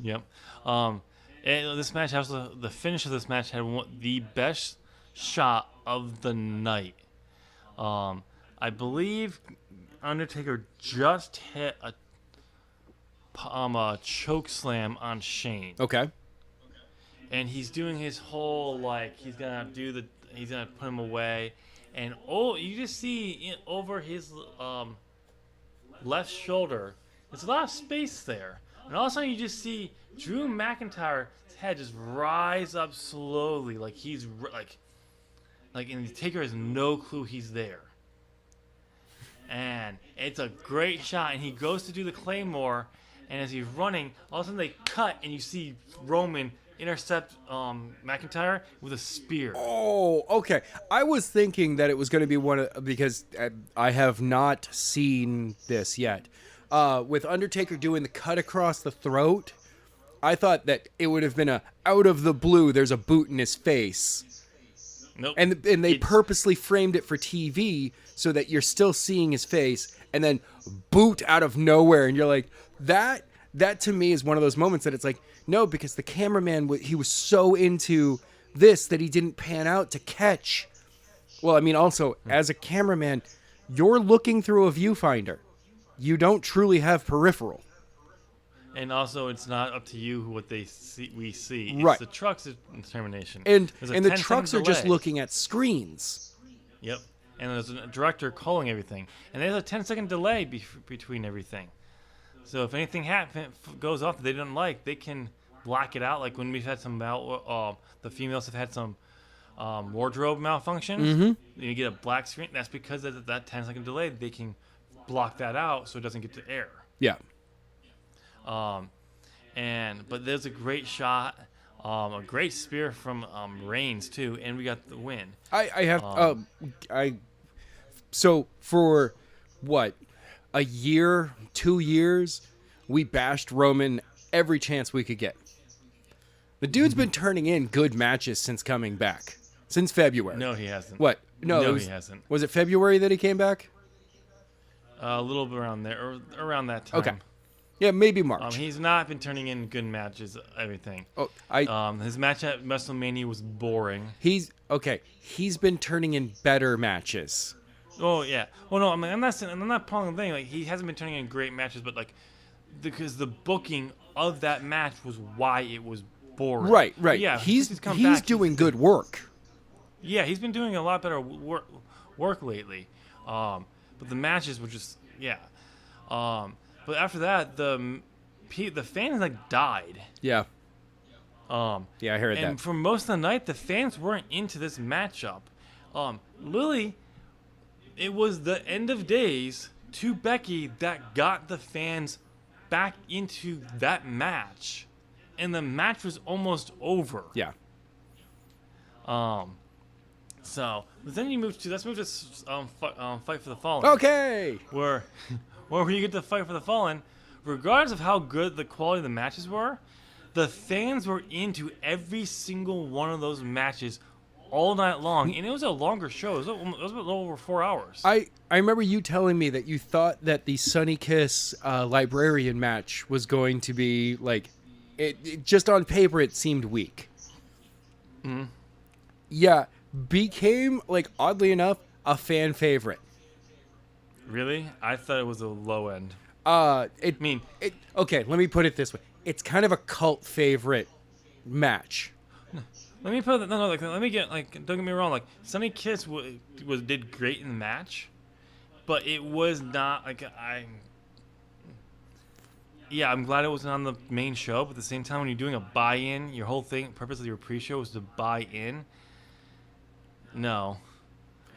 Yep. And this match, the finish of this match had the best shot of the night. I believe Undertaker just hit a choke slam on Shane. Okay. And he's doing his whole he's gonna put him away, and you just see over his left shoulder, there's a lot of space there, and all of a sudden you just see Drew McIntyre's head just rise up slowly, like he's and the Taker has no clue he's there. And it's a great shot, and he goes to do the Claymore, and as he's running, all of a sudden they cut, and you see Roman intercept McIntyre with a spear. Oh, okay. I was thinking that it was going to be because I have not seen this yet. With Undertaker doing the cut across the throat, I thought that it would have been out of the blue, there's a boot in his face. Nope. And they purposely framed it for TV so that you're still seeing his face, and then boot out of nowhere, and you're like, that to me is one of those moments that it's like, no, because the cameraman, he was so into this that he didn't pan out to catch. Well, I mean, also, as a cameraman, you're looking through a viewfinder. You don't truly have peripheral. And also, it's not up to you what we see. It's right. The truck's determination. And the trucks are just looking at screens. Yep. And there's a director calling everything. And there's a 10-second delay between everything. So if anything goes off that they didn't like, they can block it out. Like when we've had some the females have had some wardrobe malfunctions. Mm-hmm. You get a black screen. That's because of that 10-second delay. They can block that out so it doesn't get to air. Yeah. But there's a great shot, a great spear from Reigns too, and we got the win. So for what? A year, 2 years, we bashed Roman every chance we could get. The dude's been turning in good matches since coming back. Since February. No, he hasn't. What? No, he hasn't. Was it February that he came back? A little bit around there, or around that time. Okay. Yeah, maybe March. He's not been turning in good matches, everything. His match at WrestleMania was boring. He's been turning in better matches. Oh yeah. Well, no, I'm not calling the thing. Like he hasn't been turning in great matches, but because the booking of that match was why it was boring. Right. But yeah, he's doing good work. Yeah, he's been doing a lot better work lately. but the matches were just but after that, the fans like died. Yeah. Yeah, I heard that. And for most of the night, the fans weren't into this matchup. Lily, it was the end of days to Becky that got the fans back into that match, and the match was almost over. Yeah. So, but then let's move to Fight for the Fallen. Okay. Where you get to Fight for the Fallen, regardless of how good the quality of the matches were, the fans were into every single one of those matches all night long, and it was a longer show. It was a little over 4 hours. I remember you telling me that you thought that the Sunny Kiss Librarian match was going to be like, it just on paper it seemed weak. Mm-hmm. Yeah, became, like, oddly enough, a fan favorite. Really? I thought it was a low end. Okay, let me put it this way. It's kind of a cult favorite match. Let me put let me get, don't get me wrong, Sunny Kiss did great in the match, but it was not I'm glad it wasn't on the main show, but at the same time when you're doing a buy-in, your whole purpose of your pre-show was to buy in. No.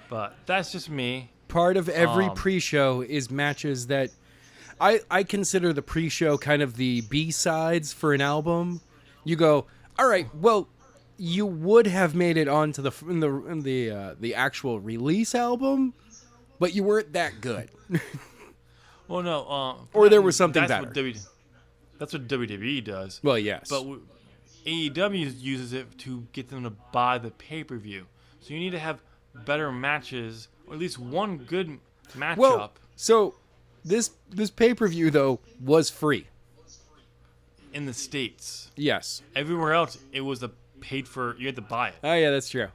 But that's just me. Part of every pre-show is matches that I consider the pre-show kind of the B-sides for an album. You go, all right, well, you would have made it onto the actual release album, but you weren't that good. Well, no. Or there was something that's better. That's what WWE does. Well, yes. But AEW uses it to get them to buy the pay-per-view. So you need to have better matches, or at least one good matchup. Well, so this pay-per-view, though, was free. In the States. Yes. Everywhere else, it was paid for. You had to buy it. Oh, yeah, that's true.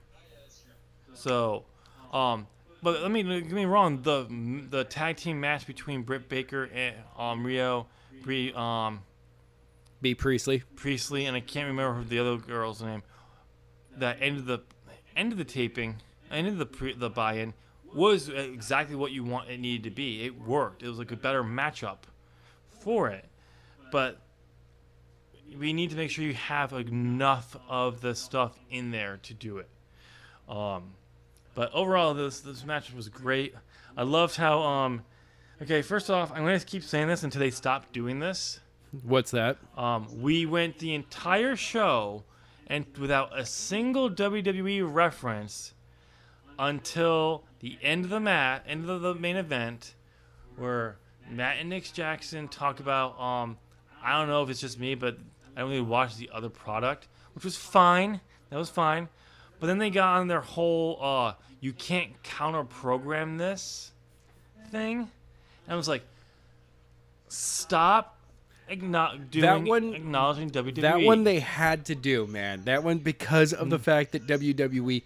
So, but don't get me wrong. The tag team match between Britt Baker and Rio B. Priestley, and I can't remember the other girl's name. That ended the taping, ended the buy-in, was exactly what you want it needed to be. It worked. It was like a better matchup for it, but we need to make sure you have enough of the stuff in there to do it. But overall, this match was great. I loved how okay, first off, I'm going to keep saying this until they stop doing this. What's that? We went the entire show and without a single WWE reference until the end of the end of the main event, where Matt and Nick Jackson talk about I don't know if it's just me, but I don't really watch the other product, which was fine. That was fine. But then they got on their whole you can't counter program this thing. And I was like, stop acknowledging WWE. That one they had to do, man. That one because of the fact that WWE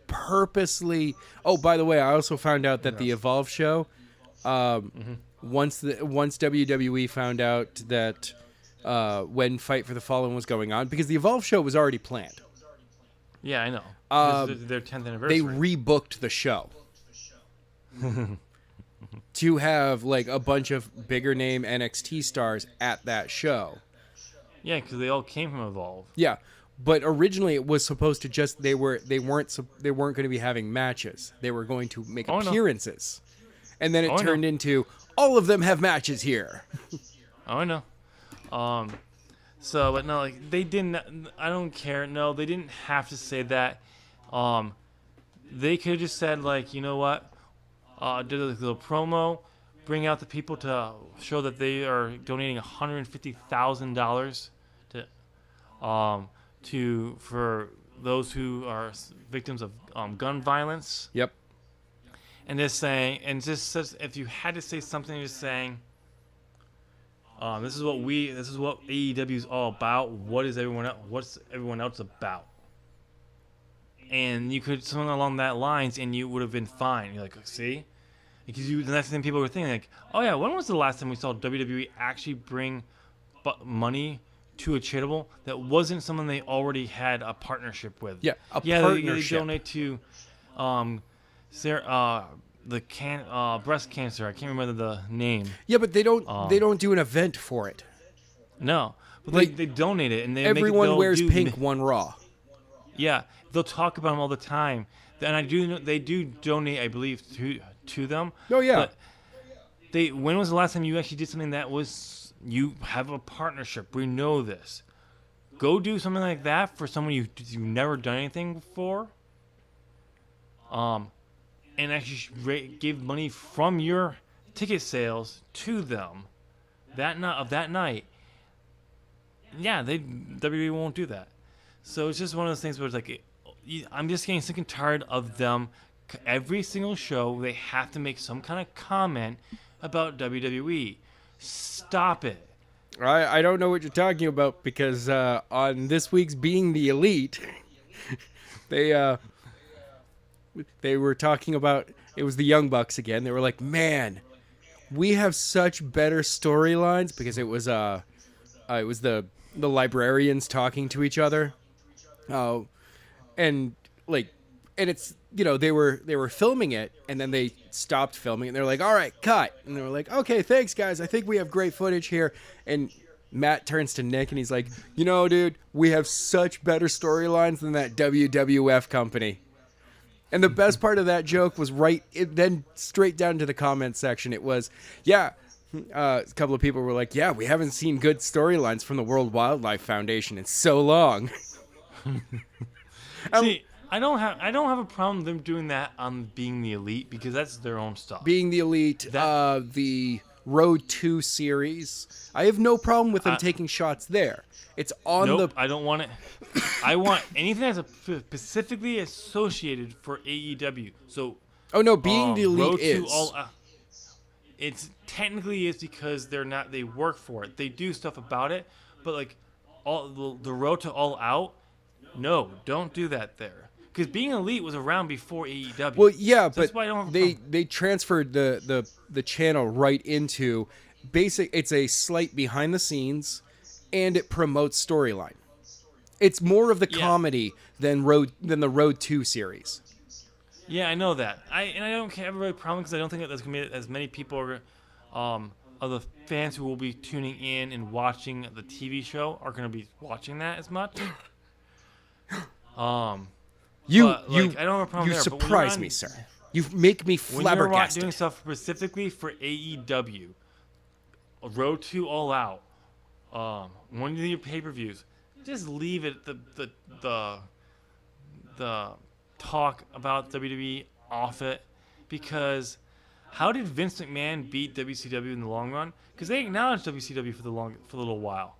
purposely. Oh, by the way, I also found out that the Evolve show, once WWE found out that when Fight for the Fallen was going on, because the Evolve show was already planned. Yeah, I know. This is their 10th anniversary. They rebooked the show to have like a bunch of bigger name NXT stars at that show. Yeah, because they all came from Evolve. Yeah, but originally it was supposed to just they weren't going to be having matches. They were going to make appearances, and then it turned into all of them have matches here. Oh, I know. So, but no, like they didn't. I don't care. No, they didn't have to say that. They could have just said like, you know what? Did a little promo, bring out the people to show that they are donating $150,000 for those who are victims of gun violence. Yep. And just saying, if you had to say something, just saying, this is what AEW is all about. What's everyone else about? And you could something along that lines, and you would have been fine. You're like, see, because the next thing people were thinking, like, oh yeah, when was the last time we saw WWE actually bring money to a charitable that wasn't someone they already had a partnership with? Yeah, partnership. They donate to breast cancer. I can't remember the name. Yeah, but they don't do an event for it. No, but Like, they donate it, and Everyone wears pink, one raw. Yeah, they'll talk about them all the time, and I do know they do donate, I believe, to them. Oh yeah. But when was the last time you actually did something that was you have a partnership? We know this. Go do something like that for someone you've never done anything for. And actually give money from your ticket sales to them that night. Yeah, WWE won't do that. So it's just one of those things where it's like, I'm just getting sick and tired of them. Every single show, they have to make some kind of comment about WWE. Stop it. I don't know what you're talking about because on this week's Being the Elite, they were talking about, it was the Young Bucks again. They were like, man, we have such better storylines, because it was the librarians talking to each other. And it's, they were filming it, and then they stopped filming, and they're like, all right, cut. And they were like, okay, thanks guys. I think we have great footage here. And Matt turns to Nick and he's like, dude, we have such better storylines than that WWF company. And the best part of that joke was then straight down to the comment section. It was, yeah, a couple of people were like, yeah, we haven't seen good storylines from the World Wildlife Foundation in so long. See, I don't have a problem with them doing that on Being the Elite, because that's their own stuff. Being the Elite, the Road 2 series, I have no problem with them taking shots there. It's on I don't want it. I want anything that's specifically associated for AEW. So, Being the Elite Road is. It's technically is because they work for it. They do stuff about it, but like the Road to All Out, no, don't do that there. Because Being Elite was around before AEW. Well, yeah, so but they transferred the channel right into it's a slight behind the scenes, and it promotes storyline. It's more of the comedy than the Road 2 series. Yeah, I know that. I don't have a really problem, because I don't think that there's gonna be as many people of the fans who will be tuning in and watching the TV show are gonna be watching that as much. I don't have a problem there. You surprise me, sir. You make me flabbergasted. When you're doing stuff specifically for AEW, Road to All Out, one of your pay-per-views, just leave it the talk about WWE off it, because how did Vince McMahon beat WCW in the long run? Because they acknowledged WCW for a little while.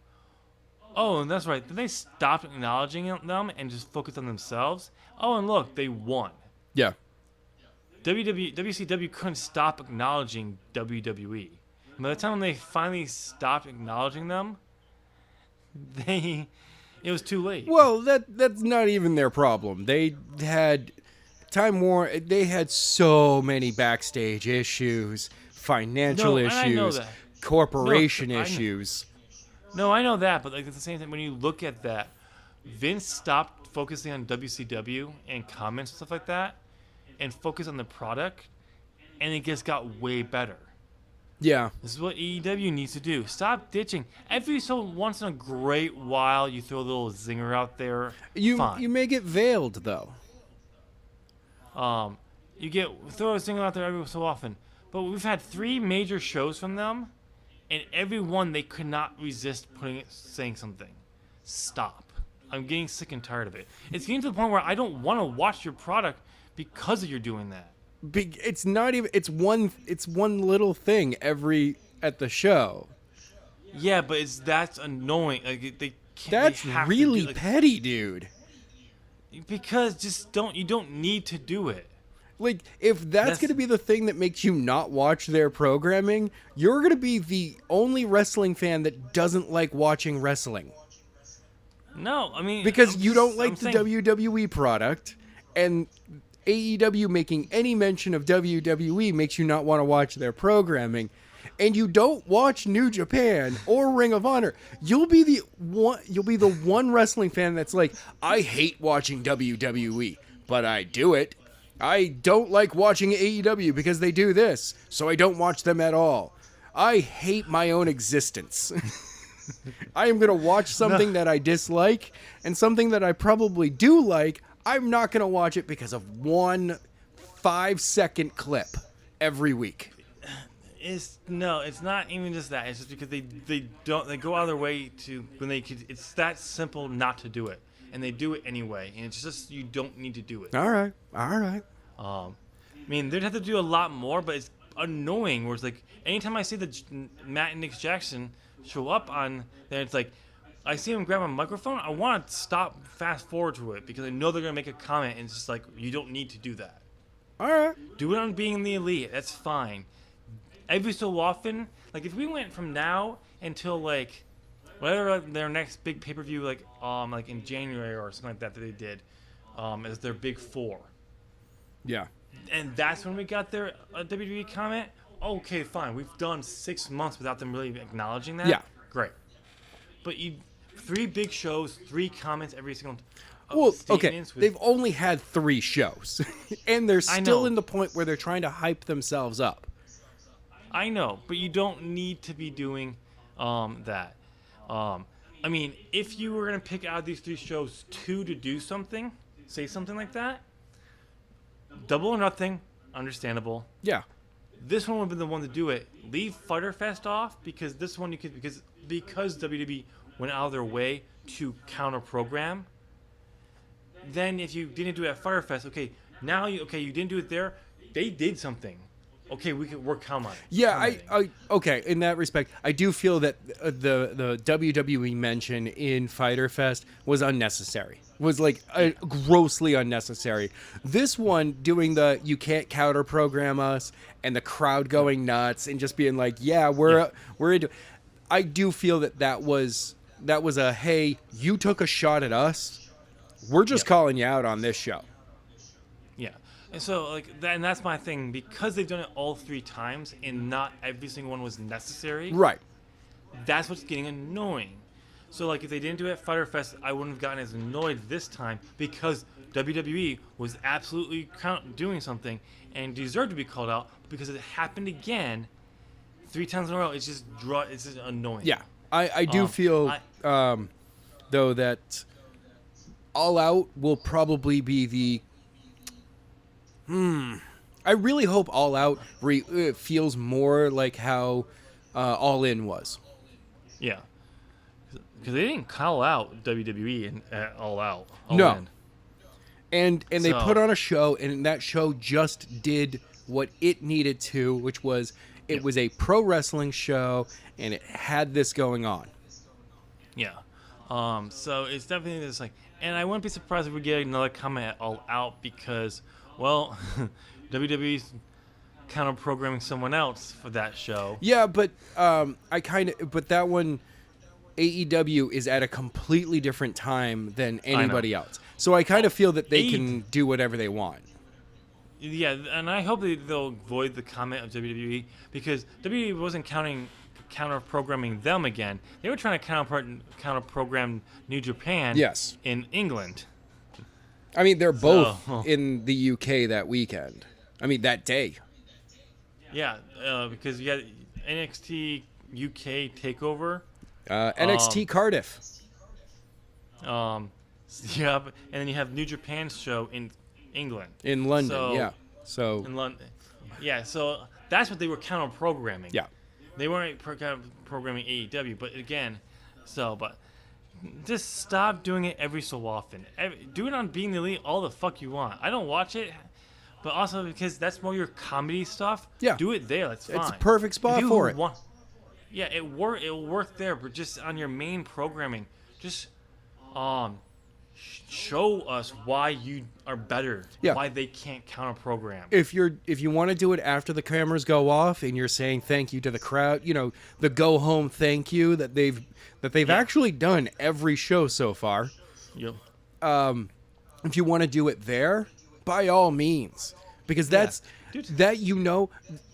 Oh, and that's right. Then they stopped acknowledging them and just focused on themselves. Oh, and look, they won. Yeah. WCW couldn't stop acknowledging WWE. And by the time they finally stopped acknowledging them, it was too late. Well, that's not even their problem. They had they had so many backstage issues, financial issues, corporation issues. No, I know that, but like at the same time, when you look at that, Vince stopped focusing on WCW and comments and stuff like that, and focused on the product, and it just got way better. Yeah. This is what AEW needs to do. Stop ditching. Every so once in a great while, you throw a little zinger out there. Fine. You may get veiled though. You throw a zinger out there every so often, but we've had 3 major shows from them, and every one they could not resist saying something. Stop. I'm getting sick and tired of it. It's getting to the point where I don't want to watch your product because of you doing that. It's not even. It's one little thing at the show. Yeah, but that's annoying. Like That's really petty, dude. Because you don't need to do it. Like, if that's going to be the thing that makes you not watch their programming, you're going to be the only wrestling fan that doesn't like watching wrestling. No, I mean... Because you don't like the WWE product, and AEW making any mention of WWE makes you not want to watch their programming, and you don't watch New Japan or Ring of Honor. You'll be the one wrestling fan that's like, I hate watching WWE, but I do it. I don't like watching AEW because they do this, so I don't watch them at all. I hate my own existence. I am going to watch something that I dislike, and something that I probably do like, I'm not going to watch it because of one 5-second clip every week. It's not even just that. It's just because they go out of their way to when they could. It's that simple not to do it, and they do it anyway. And it's just you don't need to do it. All right. I mean, they'd have to do a lot more, but it's annoying. Where it's like anytime I see the Matt and Nick Jackson show up on there, it's like I see them grab a microphone. I want to stop, fast forward to it because I know they're gonna make a comment, and it's just like you don't need to do that. All right. Do it on Being the Elite. That's fine. Every so often, like if we went from now until like whatever their next big pay-per-view, like in January or something like that they did, as their big 4. Yeah. And that's when we got their WWE comment. Okay, fine. We've done 6 months without them really acknowledging that. Yeah. Great. But 3 big shows, 3 comments every single. Well, okay. They've only had 3 shows, and they're still in the point where they're trying to hype themselves up. I know, but you don't need to be doing that. I mean, if you were going to pick out of these 3 shows 2 to do something, say something like that, Double or Nothing, understandable. Yeah. This one would have been the one to do it. Leave Fyter Fest off because this one you could because WWE went out of their way to counter program. Then if you didn't do it at Fyter Fest, okay, now you didn't do it there. They did something. Okay, we're calm on it. Yeah, I okay. In that respect, I do feel that the WWE mention in Fyter Fest was unnecessary. Was like grossly unnecessary. This one doing the you can't counter program us and the crowd going nuts and just being like, yeah, we're into. I do feel that was a hey, you took a shot at us. We're just calling you out on this show. Yeah. And so, like, and that's my thing. Because they've done it all 3 times and not every single one was necessary. Right. That's what's getting annoying. So, like, if they didn't do it at Fyter Fest, I wouldn't have gotten as annoyed this time because WWE was absolutely doing something and deserved to be called out because it happened again 3 times in a row. It's just annoying. Yeah. I do feel, though, that All Out will probably be the... I really hope All Out feels more like how All In was. Yeah. Because they didn't call out WWE at All Out. No. And they put on a show, and that show just did what it needed to, which was it was a pro wrestling show, and it had this going on. Yeah. So it's definitely just like... And I wouldn't be surprised if we get another comment at All Out because... Well, WWE's counter programming someone else for that show. Yeah, but but that one, AEW is at a completely different time than anybody else. So I kind of feel that they can do whatever they want. Yeah, and I hope they'll avoid the comment of WWE because WWE wasn't counter programming them again. They were trying to counter program New Japan. Yes. In England. I mean, they're both in the UK that weekend. I mean, that day. Yeah, because you had NXT UK TakeOver. NXT Cardiff. Yeah, and then you have New Japan's show in England. In London, So in London. Yeah, so that's what they were counter programming. Yeah. They weren't programming AEW, but again, but just stop doing it every so often. Do it on Being the Elite all the fuck you want. I don't watch it, but also because that's more your comedy stuff. Yeah. Do it there. That's fine. It's a perfect spot for it. Yeah, it'll work there, but just on your main programming, just show us why you are better. Yeah. Why they can't counter program. If you want to do it after the cameras go off and you're saying thank you to the crowd, the go home thank you that they've actually done every show so far. Yep. If you want to do it there, by all means, because that's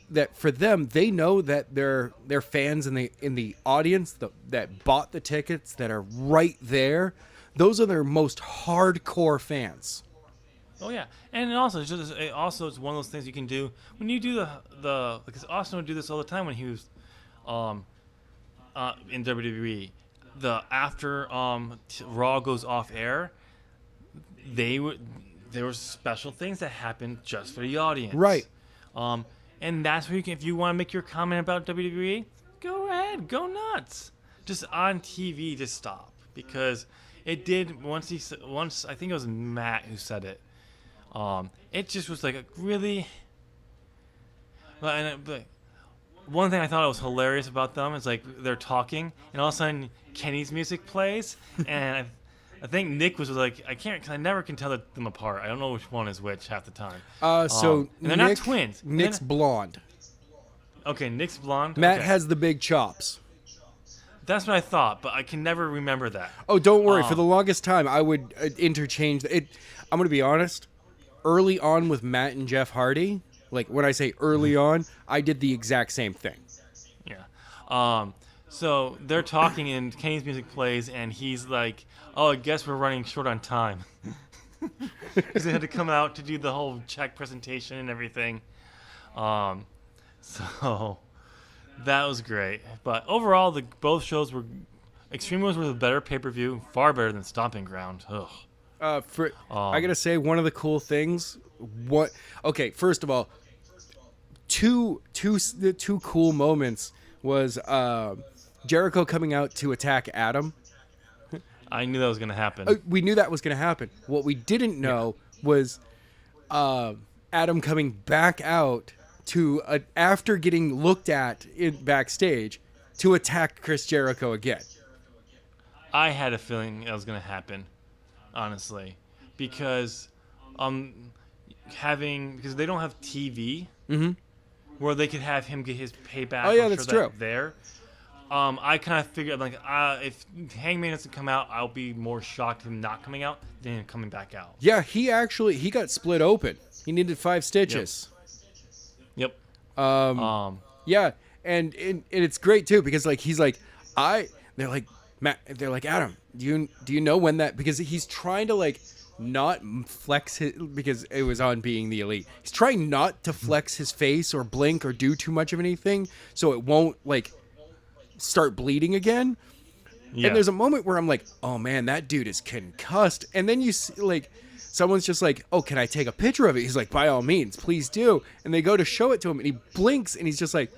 that for them, they know that their fans in the audience that bought the tickets that are right there, those are their most hardcore fans. Oh yeah, and it's one of those things you can do when you do the because Austin would do this all the time when he was um in WWE. The after Raw goes off air, they would there were special things that happened just for the audience. Right. Um, and that's where you can, if you want to make your comment about WWE, go ahead, go nuts. Just on TV, just stop because it did once I think it was Matt who said it. It just was like a really. But one thing I thought was hilarious about them is like they're talking, and all of a sudden Kenny's music plays, and I think Nick was like, cause I never can tell them apart. I don't know which one is which half the time. So and they're not twins. Nick's blonde. Okay, Nick's blonde. Matt okay. has the big chops. That's what I thought, but I can never remember that. Oh, don't worry. For the longest time, I would interchange it. I'm going to be honest. Early on with Matt and Jeff Hardy, like when I say early on, I did the exact same thing. Yeah. So they're talking and Kenny's music plays and he's like, "Oh, I guess we're running short on time." Because they had to come out to do the whole check presentation and everything. So that was great. But overall, both shows were Extreme Rules was a better pay-per-view, far better than Stomping Ground. Ugh. I gotta say, one of the cool things. Okay, first of all, two cool moments was Jericho coming out to attack Adam. I knew that was gonna happen. We knew that was gonna happen. What we didn't know was Adam coming back out to after getting looked at backstage to attack Chris Jericho again. I had a feeling it was gonna happen. Honestly, because because they don't have TV, where they could have him get his payback. Oh yeah, that's true. There, I kind of figured like if Hangman doesn't come out, I'll be more shocked him not coming out than him coming back out. Yeah, he got split open. He needed 5 stitches. Yep. Yeah, and it's great too because like he's like they're like Matt, they're like Adam. Do you know when that? Because he's trying to like not flex his because it was on Being the Elite. He's trying not to flex his face or blink or do too much of anything so it won't like start bleeding again. Yeah. And there's a moment where I'm like, oh man, that dude is concussed. And then you see like someone's just like, oh, can I take a picture of it? He's like, by all means, please do. And they go to show it to him and he blinks and he's just like,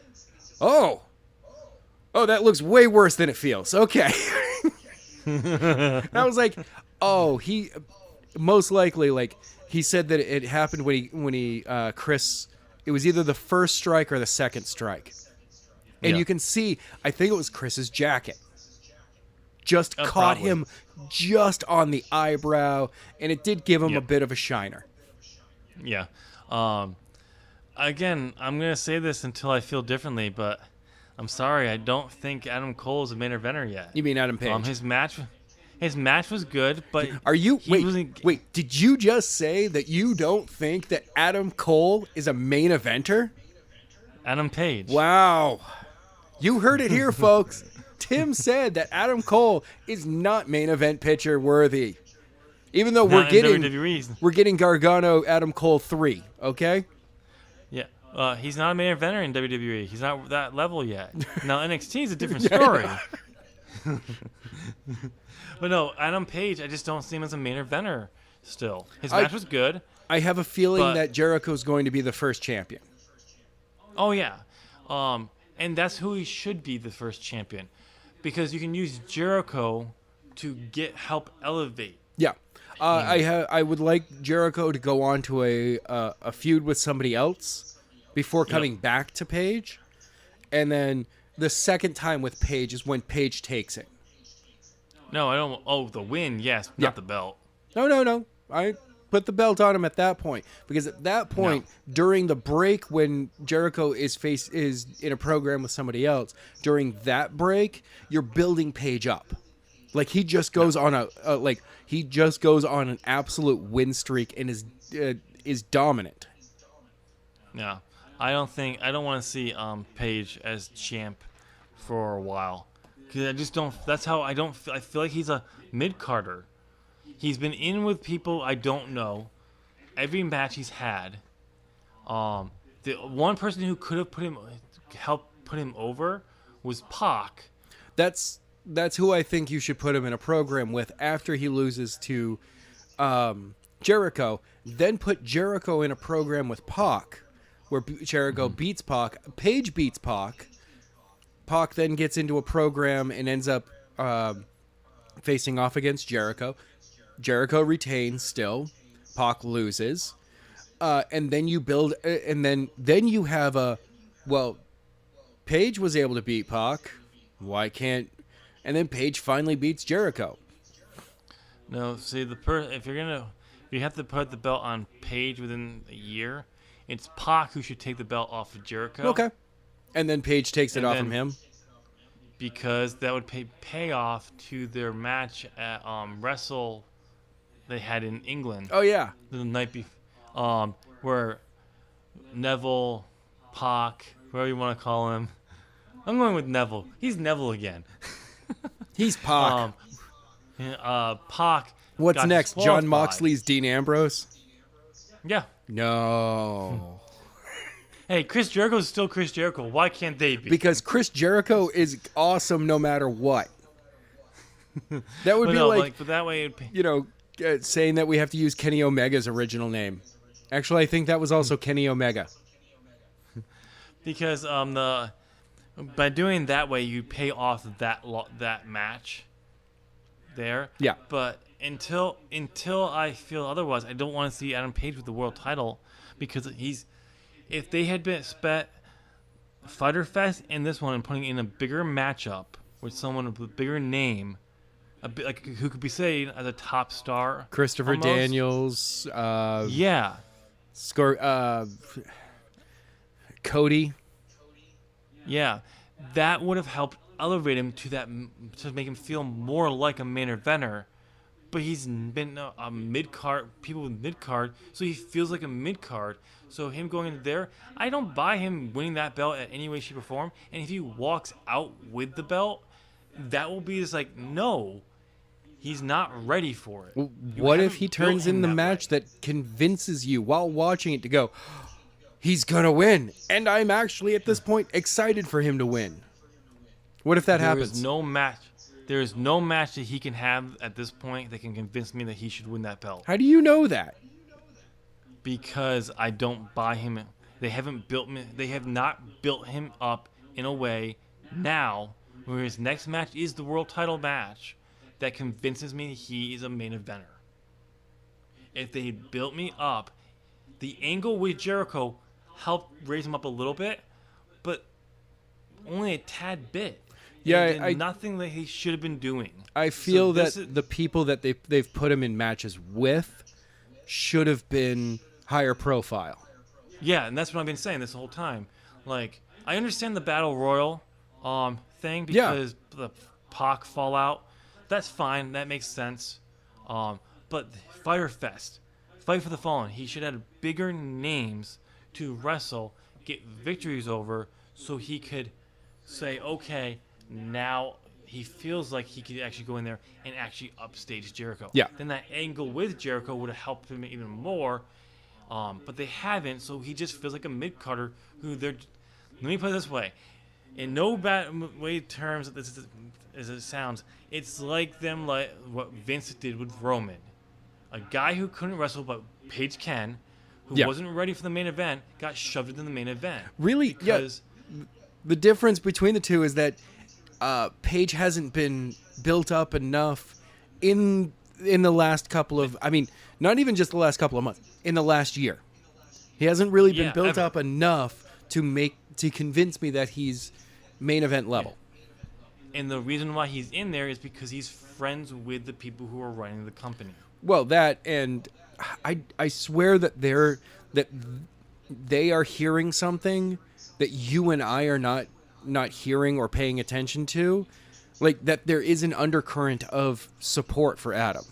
oh, that looks way worse than it feels. Okay. And I was like, oh, he most likely like he said that it happened when he Chris, it was either the first strike or the second strike. And you can see, I think it was Chris's jacket. Just caught probably. Him just on the eyebrow, and it did give him a bit of a shiner. Yeah. Again, I'm going to say this until I feel differently, but I'm sorry, I don't think Adam Cole is a main eventer yet. You mean Adam Page? His match was good, but wait, did you just say that you don't think that Adam Cole is a main eventer? Adam Page. Wow. You heard it here, folks. Tim said that Adam Cole is not main event picture worthy. Even though we're getting Gargano Adam Cole 3, okay? Yeah. He's not a main eventer in WWE. He's not that level yet. Now NXT is a different story. But no, Adam Page, I just don't see him as a main eventer still. His match was good. I have a feeling that Jericho's going to be the first champion. Oh yeah. And that's who he should be, the first champion. Because you can use Jericho to help elevate. Yeah. I would like Jericho to go on to a feud with somebody else before coming back to Page. And then the second time with Page is when Page takes it. No, I don't. Oh, the win, yes, not the belt. No. I put the belt on him at that point. Because at that point, during the break when Jericho is in a program with somebody else, during that break, you're building Page up. Like he just goes on an absolute win streak and is dominant. Yeah. I don't want to see Page as champ for a while. Cuz I just don't I feel like he's a mid-carder. He's been in with people I don't know every match he's had, the one person who could have helped put him over was Pac. That's who I think you should put him in a program with after he loses to Jericho. Then put Jericho in a program with Pac, where Jericho beats Pac. Page beats Pac. Pac then gets into a program and ends up facing off against Jericho. Jericho retains still. Pac loses. And then you build, and then you have Page was able to beat Pac. Why can't? And then Page finally beats Jericho. No, see if you have to put the belt on Page within a year, it's Pac who should take the belt off of Jericho. Okay. And then Page takes it off from him. Because that would pay off to their match at Wrestle they had in England. Oh yeah. The night before, where Neville, Pac, whatever you want to call him. I'm going with Neville. He's Neville again. He's Pac. Pac. What's next? John Moxley's Dean Ambrose? Yeah. No. Hey, Chris Jericho is still Chris Jericho. Why can't they be? Because Chris Jericho is awesome no matter what. That would be but that way, saying that we have to use Kenny Omega's original name. Actually, I think that was also Kenny Omega. Because by doing that way, you pay off that match there. Yeah. But until I feel otherwise, I don't want to see Adam Page with the world title, because if they had been spent Fyter Fest and this one and putting in a bigger matchup with someone with a bigger name, who could be seen as a top star, Christopher almost. Daniels. Yeah. Cody. Yeah, that would have helped elevate him to make him feel more like a main eventer. But he's been a mid-card, people with mid-card, so he feels like a mid-card. So him going into there, I don't buy him winning that belt at any way, shape, or form. And if he walks out with the belt, that will be just like, no, he's not ready for it. Well, what if he turns in the match that convinces you while watching it to go, he's going to win, and I'm actually at this point excited for him to win? What if that happens? There is no match that he can have at this point that can convince me that he should win that belt. How do you know that? Because I don't buy him. They have not built him up in a way now where his next match is the world title match that convinces me he is a main eventer. If they had built me up, the angle with Jericho helped raise him up a little bit, but only a tad bit. Yeah, nothing that he should have been doing. I feel that the people that they've put him in matches with should have been higher profile. Yeah, and that's what I've been saying this whole time. Like, I understand the Battle Royal thing because the Pac fallout. That's fine. That makes sense. But Fyter Fest, Fight for the Fallen, he should have had bigger names to wrestle, get victories over, so he could say, okay, now he feels like he could actually go in there and actually upstage Jericho. Yeah. Then that angle with Jericho would have helped him even more. But they haven't, so he just feels like a mid-carder who they're... Let me put it this way. In no bad way terms as it sounds, it's like what Vince did with Roman. A guy who couldn't wrestle, but Paige can, who wasn't ready for the main event, got shoved into the main event. Really? Because the difference between the two is that Paige hasn't been built up enough in the last couple of... I mean, not even just the last couple of months. In the last year. He hasn't really been built up enough to convince me that he's main event level. Yeah. And the reason why he's in there is because he's friends with the people who are running the company. Well, that, and I swear that they are hearing something that you and I are not hearing or paying attention to. Like, that there is an undercurrent of support for Adam.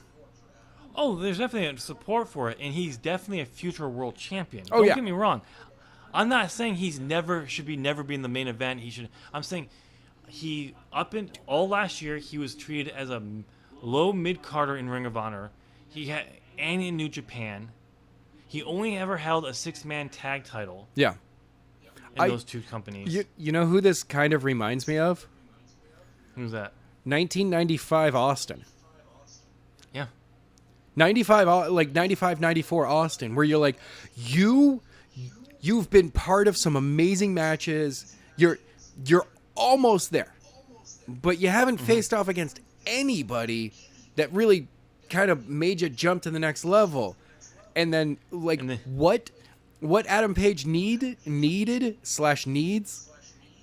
Oh, there's definitely a support for it, and he's definitely a future world champion. Oh, Don't yeah. get me wrong. I'm not saying he's never be in the main event. I'm saying all last year he was treated as a low mid-carder in Ring of Honor. And in New Japan, He only ever held a 6-man tag title Yeah. in those two companies. You know who this kind of reminds me of? Who's that? 1995 Austin. Yeah. 95, 94 Austin, where you're like, you've been part of some amazing matches. You're almost there, but you haven't faced off against anybody that really kind of made you jump to the next level. And then what Adam Page needed /needs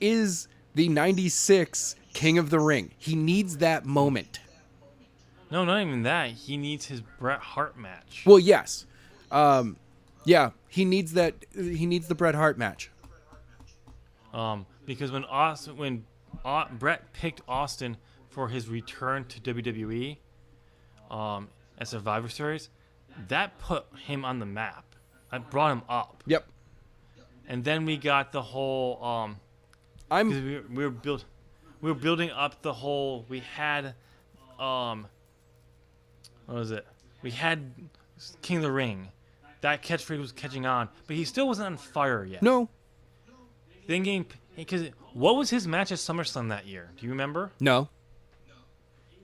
is the 96 King of the Ring. He needs that moment. No, not even that. He needs his Bret Hart match. Well, yes. Yeah, he needs that. He needs the Bret Hart match. Because when Bret picked Austin for his return to WWE at Survivor Series, that put him on the map. That brought him up. Yep. And then we got the whole. We were building up the whole. We had, what was it? We had King of the Ring. That catchphrase was catching on, but he still wasn't on fire yet. No. Thinking, because what was his match at SummerSlam that year? Do you remember? No.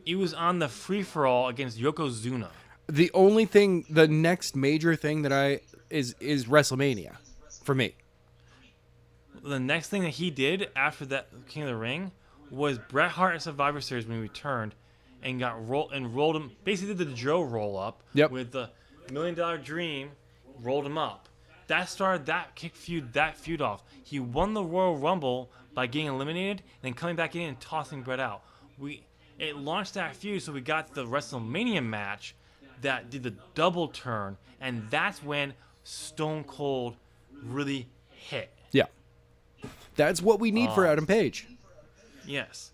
He was on the free for all against Yokozuna. The only thing, the next major thing that is WrestleMania, for me. The next thing that he did after that King of the Ring was Bret Hart at Survivor Series when he returned and rolled him. Basically did the Joe roll up with the $1 Million Dream, rolled him up. That started that feud off. He won the Royal Rumble by getting eliminated and then coming back in and tossing Bret out. It launched that feud, so we got the WrestleMania match that did the double turn, and that's when Stone Cold really hit. Yeah. That's what we need for Adam Page. Yes.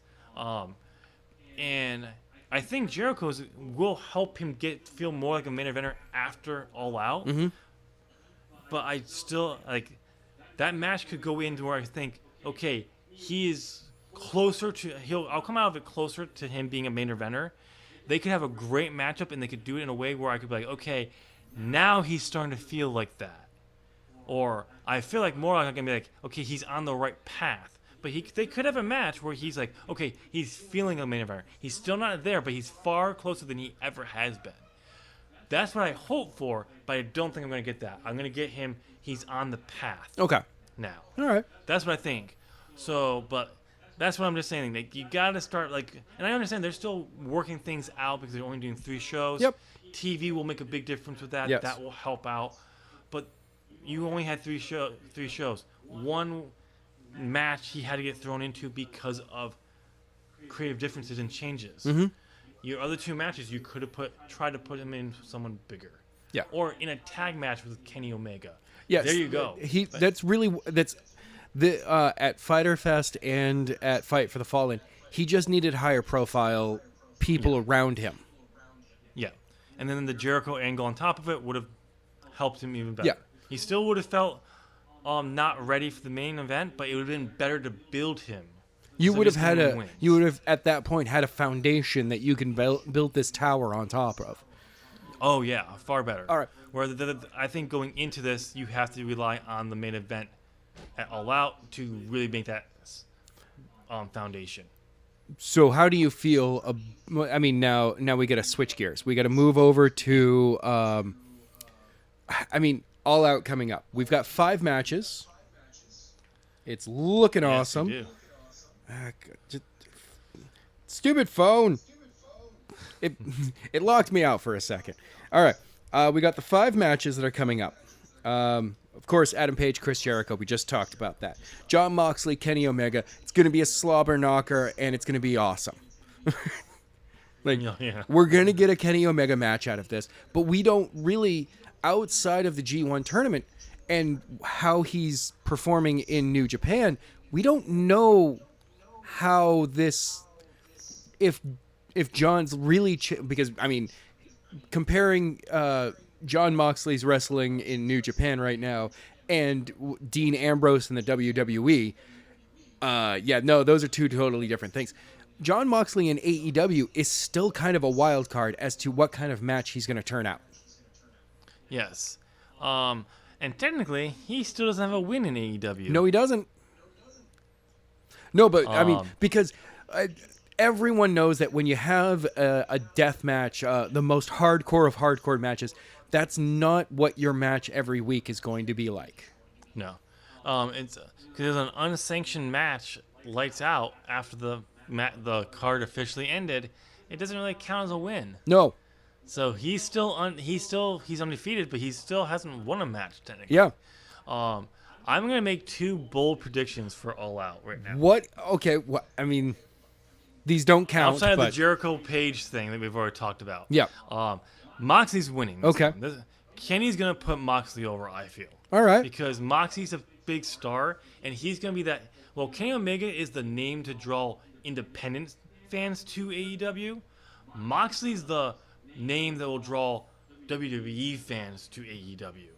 And I think Jericho will help him feel more like a main eventer after All Out. Mm-hmm. But I still, that match could go into where I think, okay, he is closer to, I'll come out of it closer to him being a main eventer. They could have a great matchup, and they could do it in a way where I could be like, okay, now he's starting to feel like that. Or I feel like more like I can be like, okay, he's on the right path. But they could have a match where he's like, okay, he's feeling a main eventer. He's still not there, but he's far closer than he ever has been. That's what I hope for, but I don't think I'm going to get that. I'm going to get him, he's on the path. Okay. Now. All right. That's what I think. So, but that's what I'm just saying. You got to start, and I understand they're still working things out because they're only doing 3 shows. Yep. TV will make a big difference with that. Yes. That will help out. But you only had 3 shows. One match he had to get thrown into because of creative differences and changes. Mm-hmm. Your other 2 matches, you could have tried to put him in someone bigger. Yeah. Or in a tag match with Kenny Omega. Yes. There you go. That's at Fyter Fest and at Fight for the Fallen. He just needed higher profile people around him. Yeah. And then the Jericho angle on top of it would have helped him even better. Yeah. He still would have felt not ready for the main event, but it would have been better to build him. You would have at that point had a foundation that you can build this tower on top of. Oh yeah, far better. All right. Where I think going into this, you have to rely on the main event at All Out to really make that foundation. So how do you feel? I mean, now we got to switch gears. We got to move over to. All Out coming up. We've got 5 matches. It's looking awesome. We do. Stupid phone. It locked me out for a second. All right. We got the 5 matches that are coming up. Of course, Adam Page, Chris Jericho. We just talked about that. Jon Moxley, Kenny Omega. It's going to be a slobber knocker, and it's going to be awesome. We're going to get a Kenny Omega match out of this, but we don't really, outside of the G1 tournament and how he's performing in New Japan, we don't know how this, if John's really, because, comparing Jon Moxley's wrestling in New Japan right now and Dean Ambrose in the WWE, those are 2 totally different things. Jon Moxley in AEW is still kind of a wild card as to what kind of match he's going to turn out. Yes. And technically, he still doesn't have a win in AEW. No, he doesn't. No, but I mean, because everyone knows that when you have a death match, the most hardcore of hardcore matches, that's not what your match every week is going to be like. No. It's because an unsanctioned match, lights out, after the card officially ended, it doesn't really count as a win. No. So he's he's undefeated, but he still hasn't won a match technically. Yeah. I'm gonna make 2 bold predictions for All Out right now. What? Okay. What? I mean, these don't count. Outside but... of the Jericho Page thing that we've already talked about. Yeah. Moxley's winning. Okay. Kenny's gonna put Moxley over, I feel. All right. Because Moxley's a big star, and he's gonna be that. Well, Kenny Omega is the name to draw independent fans to AEW. Moxley's the name that will draw WWE fans to AEW.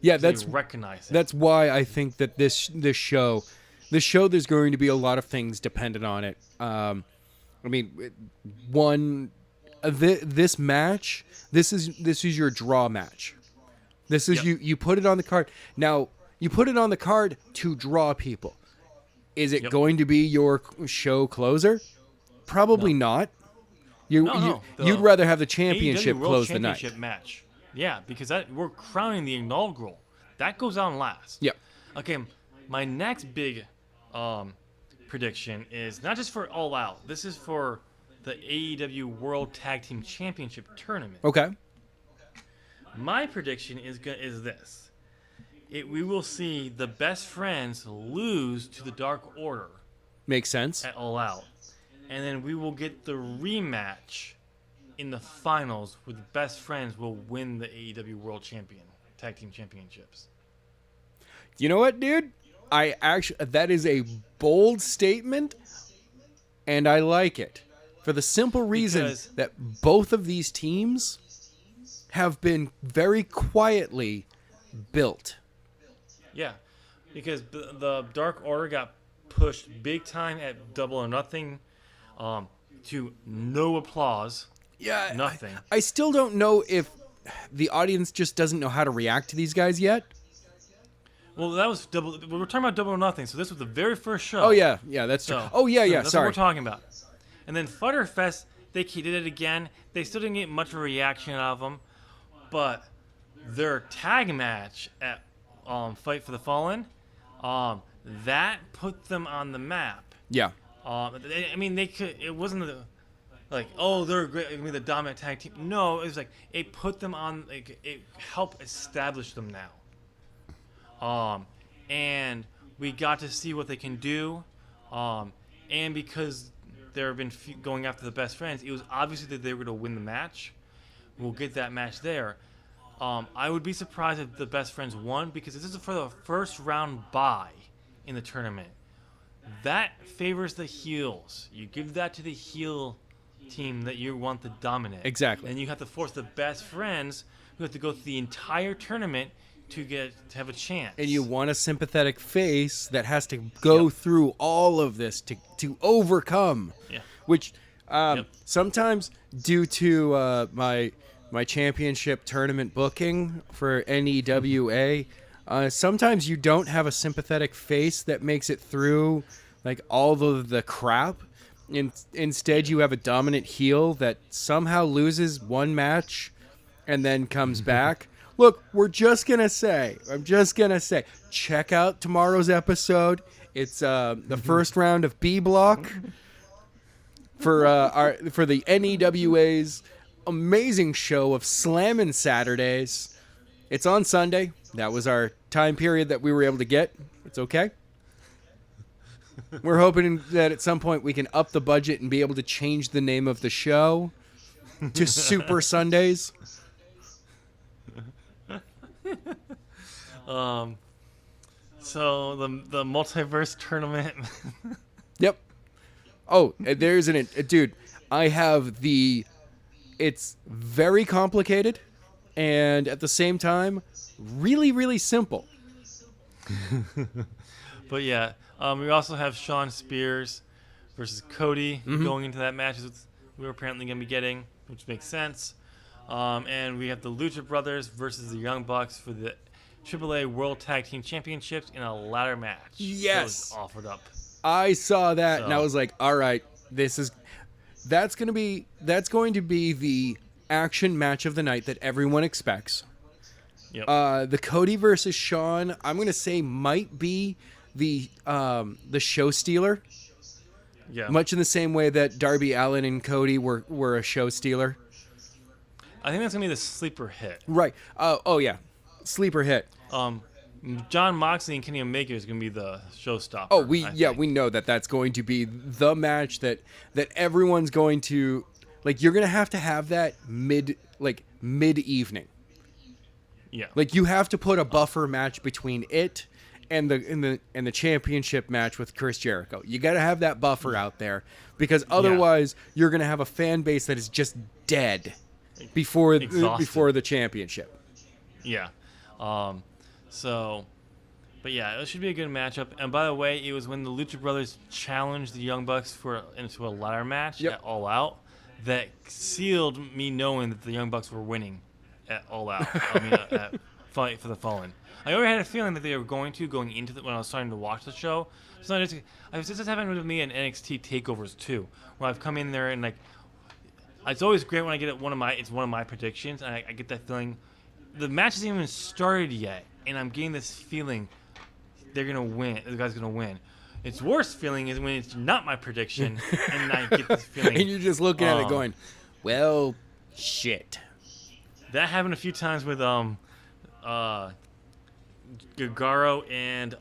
Yeah, So that's they recognize it. That's why I think that this show, there's going to be a lot of things dependent on it. I mean, this match, this is your draw match. This is you put it on the card. Now, you put it on the card to draw people. Is it going to be your show closer? Probably not. No. You'd rather have the championship AEW World close the night. Championship match. Yeah, because we're crowning the inaugural. That goes on last. Yep. Okay, my next big prediction is not just for All Out. This is for the AEW World Tag Team Championship Tournament. Okay. My prediction is this. We will see the Best Friends lose to the Dark Order Makes sense. at All Out. And then we will get the rematch in the finals where the Best Friends will win the AEW World Tag Team Championships. You know what, dude? That is a bold statement, and I like it. For the simple reason that both of these teams have been very quietly built. Yeah, because the Dark Order got pushed big time at Double or Nothing to no applause. Yeah, nothing. I still don't know if the audience just doesn't know how to react to these guys yet. Well, that was Double. We were talking about Double or Nothing, so this was the very first show. Oh yeah, that's true. Oh yeah, That's sorry. what we're talking about. And then Futterfest, they did it again. They still didn't get much of a reaction out of them, but their tag match at Fight for the Fallen, that put them on the map. Yeah. I mean, they could. It wasn't like, oh, they're great. I mean, the dominant tag team. No, it was like it put them on. Like, it helped establish them now. And we got to see what they can do. And because they've been going after the Best Friends, it was obviously that they were going to win the match. We'll get that match there. I would be surprised if the Best Friends won, because this is for the first round bye in the tournament. That favors the heels. You give that to the heel team that you want the dominant. Exactly. And you have to force the Best Friends, who have to go through the entire tournament to have a chance. And you want a sympathetic face that has to go through all of this to overcome. Yeah. Which sometimes, due to my championship tournament booking for NEWA, sometimes you don't have a sympathetic face that makes it through like all of the crap. Instead, you have a dominant heel that somehow loses one match and then comes back. Look, I'm just going to say, check out tomorrow's episode. It's the first round of B Block for the NEWA's amazing show of Slammin' Saturdays. It's on Sunday. That was our time period that we were able to get. It's okay. We're hoping that at some point we can up the budget and be able to change the name of the show to Super Sundays. So the multiverse tournament. Yep. Oh, there's dude. I have it's very complicated, and at the same time, really, really simple. But yeah, we also have Shawn Spears versus Cody going into that match. We were apparently going to be getting, which makes sense. And we have the Lucha Brothers versus the Young Bucks for the AAA World Tag Team Championships in a ladder match. Yes. That was offered up. I saw that and I So- was like, all right, that's going to be the action match of the night that everyone expects. Yep. The Cody versus Shawn, I'm going to say might be the show stealer, Yeah. much in the same way that Darby Allin and Cody were a show stealer. I think that's gonna be the sleeper hit. Right. Oh yeah. Sleeper hit. John Moxley and Kenny Omega is gonna be the showstopper. Oh, I think. we know that that's going to be the match that everyone's going to like. You're going to have that mid evening. Yeah. Like you have to put a buffer match between it and the championship match with Chris Jericho. You got to have that buffer out there because otherwise you're going to have a fan base that is just dead before the championship. Yeah. But yeah, it should be a good matchup. And by the way, it was when the Lucha Brothers challenged the Young Bucks into a ladder match at All Out that sealed me knowing that the Young Bucks were winning at All Out. At Fight for the Fallen. I already had a feeling that they were going into when I was starting to watch the show. So this has happened with me in NXT takeovers too, where I've come in there and like, it's always great when I get one of my predictions, and I get that feeling. The match hasn't even started yet, and I'm getting this feeling they're gonna win. The guy's gonna win. Its worst feeling is when it's not my prediction, and I get this feeling. And you're just looking at it going, "Well, shit." That happened a few times with Gagaro and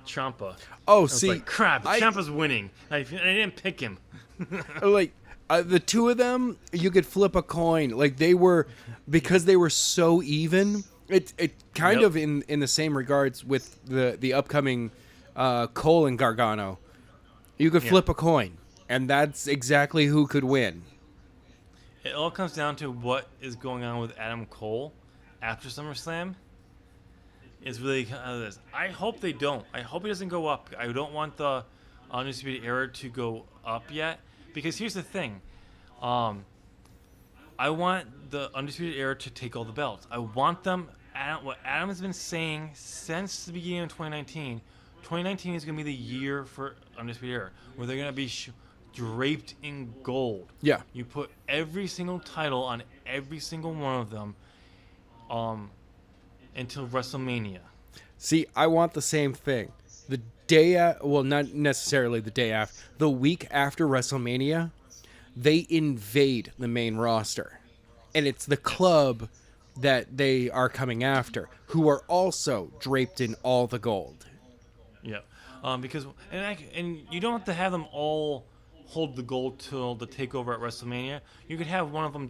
Ciampa. Oh, see, like, crap, Ciampa's winning. I didn't pick him. Like the two of them, you could flip a coin. Like because they were so even. It kind of in the same regards with the upcoming Cole and Gargano. You could flip a coin, and that's exactly who could win. It all comes down to what is going on with Adam Cole after SummerSlam. It's really kind of this. I hope they don't. I hope he doesn't go up. I don't want the Undisputed Era to go up yet. Because here's the thing. I want the Undisputed Era to take all the belts. I want them. What Adam has been saying since the beginning of 2019. 2019 is going to be the year for Undisputed Era, where they're going to be draped in gold. Yeah. You put every single title on every single one of them until WrestleMania. See, I want the same thing. Not necessarily the day after, the week after WrestleMania, they invade the main roster. And it's the club that they are coming after, who are also draped in all the gold. Yeah. Because you don't have to have them all hold the gold till the takeover at WrestleMania. You could have one of them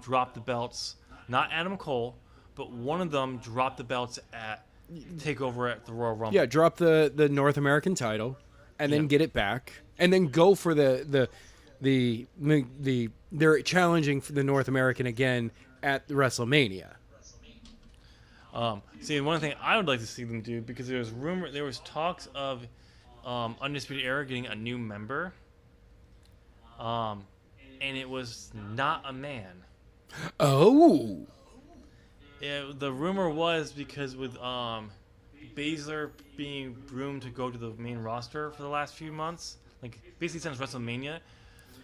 drop the belts, not Adam Cole, but one of them drop the belts at takeover at the Royal Rumble. Yeah, drop the North American title, and then get it back, and then go for they're challenging for the North American again at WrestleMania. See, one thing I would like to see them do, because there was talks of Undisputed Era getting a new member, and it was not a man. Oh. The rumor was because with Baszler being groomed to go to the main roster for the last few months, like basically since WrestleMania,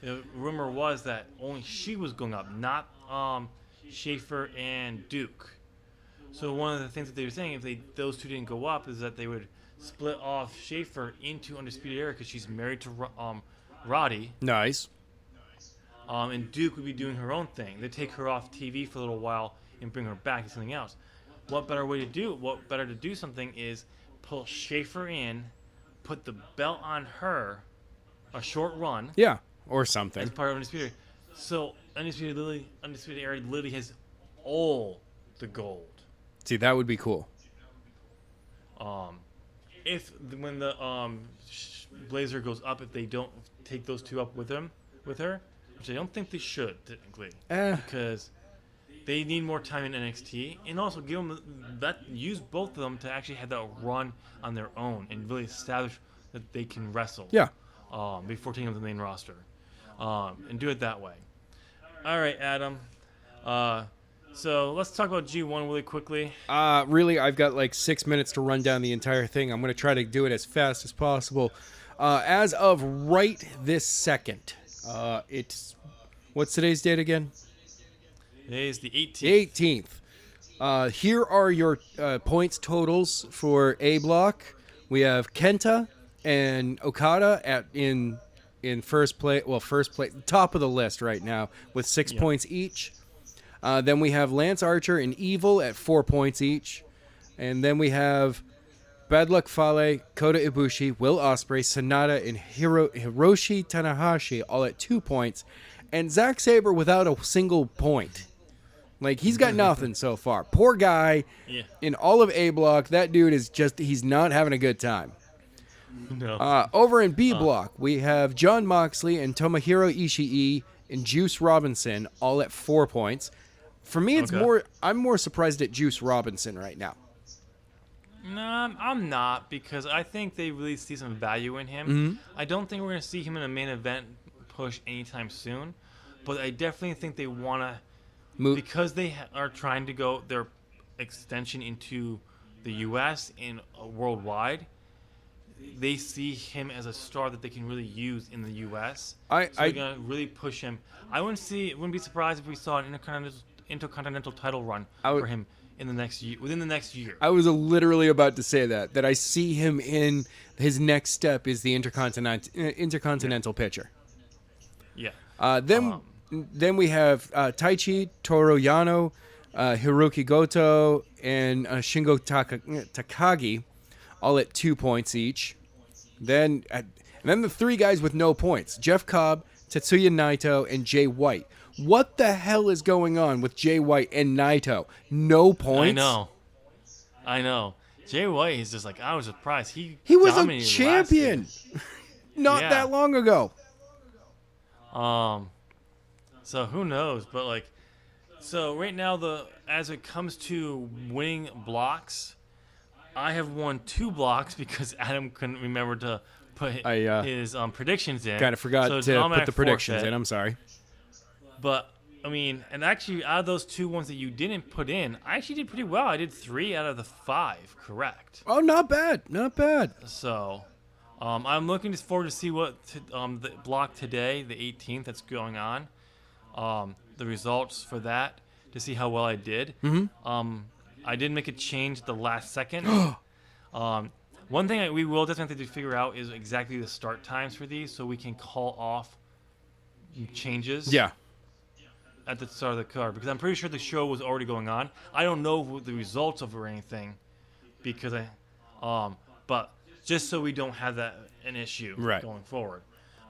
the rumor was that only she was going up, not Schaefer and Duke. So one of the things that they were saying, if those two didn't go up, is that they would split off Schaefer into Undisputed Era because she's married to Roddy. Nice. And Duke would be doing her own thing. They'd take her off TV for a little while and bring her back to something else. What better to do something is pull Schaefer in, put the belt on her, a short run. Yeah, or something. As part of Undisputed. So Undisputed Era literally has all the gold. See, that would be cool. When the Blazer goes up, if they don't take those two up with her, which I don't think they should technically, because they need more time in NXT, and also give them use both of them to actually have that run on their own and really establish that they can wrestle. Yeah. Before taking up the main roster, and do it that way. All right, Adam. So let's talk about G1 really quickly. Really, I've got like 6 minutes to run down the entire thing. I'm going to try to do it as fast as possible. As of right this second, it's what's today's date again? Today is the 18th. The 18th. Here are your points totals for A block. We have Kenta and Okada in first place. Well, first place, top of the list right now with 6 points each. Then we have Lance Archer and Evil at 4 points each. And then we have Bad Luck Fale, Kota Ibushi, Will Ospreay, Sanada, and Hiroshi Tanahashi all at 2 points. And Zack Sabre without a single point. Like, he's got nothing so far. Poor guy. Yeah. In all of A block, that dude is just, he's not having a good time. No. Over in B block, we have Jon Moxley and Tomohiro Ishii and Juice Robinson all at 4 points. For me, it's I'm more surprised at Juice Robinson right now. No, I'm not, because I think they really see some value in him. Mm-hmm. I don't think we're going to see him in a main event push anytime soon, but I definitely think they want to, because they are trying to go their extension into the U.S. and worldwide, they see him as a star that they can really use in the U.S. So they're going to really push him. Wouldn't be surprised if we saw an intercontinental title run for him in the next year, within the next year. I was literally about to say that I see him in his next step is the intercontinental pitcher. Yeah. Then we have Taichi, Toru Yano, Hiroki Goto, and Shingo Takagi, all at 2 points each. Then the 3 guys with no points: Jeff Cobb, Tetsuya Naito, and Jay White. What the hell is going on with Jay White and Naito? No points? I know. Jay White is just like, I was surprised. He was a champion not that long ago. So who knows? But like, so right now, as it comes to winning blocks, I have won 2 blocks because Adam couldn't remember to put his predictions in. Kind of forgot to put the predictions in. I'm sorry. But, I mean, and actually, out of those 2 ones that you didn't put in, I actually did pretty well. I did 3 out of the 5 correct. Oh, not bad. Not bad. So, I'm looking forward to see what the block today, the 18th, that's going on. The results for that, to see how well I did. Mm-hmm. I did make a change at the last second. One thing we will definitely have to figure out is exactly the start times for these, so we can call off changes. Yeah. At the start of the card, because I'm pretty sure the show was already going on. I don't know the results of it or anything, because but just so we don't have an issue going forward.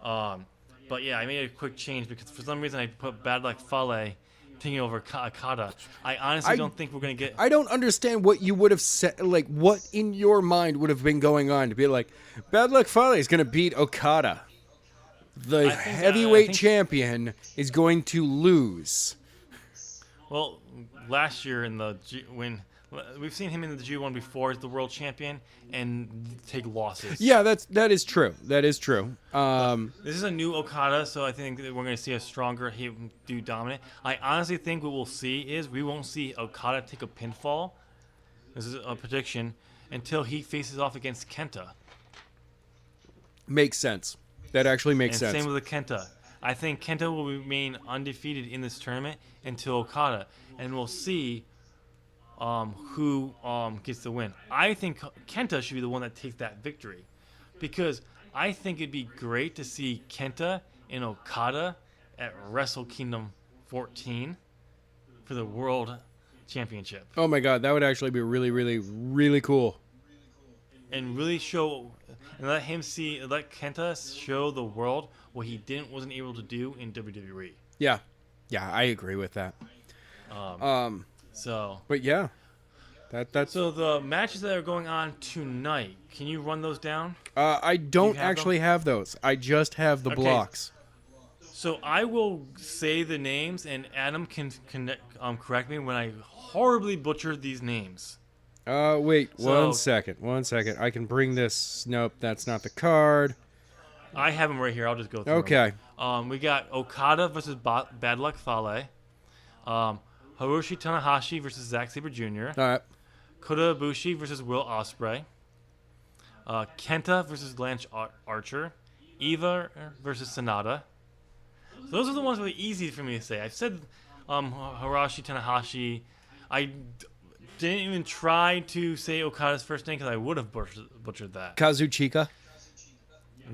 But yeah, I made a quick change because for some reason I put Bad Luck Fale taking over Okada. I honestly don't think we're gonna get. I don't understand what you would have said. Like, what in your mind would have been going on to be like, Bad Luck Fale is gonna beat Okada. The heavyweight champion is going to lose. Well, last year when we've seen him in the G1 before as the world champion and take losses. Yeah, that is true. That is true. This is a new Okada, so I think that we're going to see a stronger dominant. I honestly think what we'll see is we won't see Okada take a pinfall. This is a prediction until he faces off against Kenta. Makes sense. That actually makes sense. Same with the Kenta. I think Kenta will remain undefeated in this tournament until Okada, and we'll see who gets the win. I think Kenta should be the one that takes that victory, because I think it'd be great to see Kenta and Okada at Wrestle Kingdom 14 for the World Championship. Oh my God, that would actually be really, really, really cool. And really show. And let Kenta show the world what he wasn't able to do in WWE. Yeah, I agree with that. But yeah, that's. So the matches that are going on tonight, can you run those down? I don't actually have those. I just have the blocks. So I will say the names, and Adam can correct me when I horribly butcher these names. Wait, one second. I can bring this. Nope, that's not the card. I have them right here. I'll just go through them. We got Okada versus Bad Luck Fale. Hiroshi Tanahashi versus Zack Sabre Jr. All right. Kota Ibushi versus Will Ospreay. Kenta versus Lance Archer. Eva versus Sonata. So those are the ones really easy for me to say. I've said Hiroshi Tanahashi. I didn't even try to say Okada's first name because I would have butchered that. Kazuchika.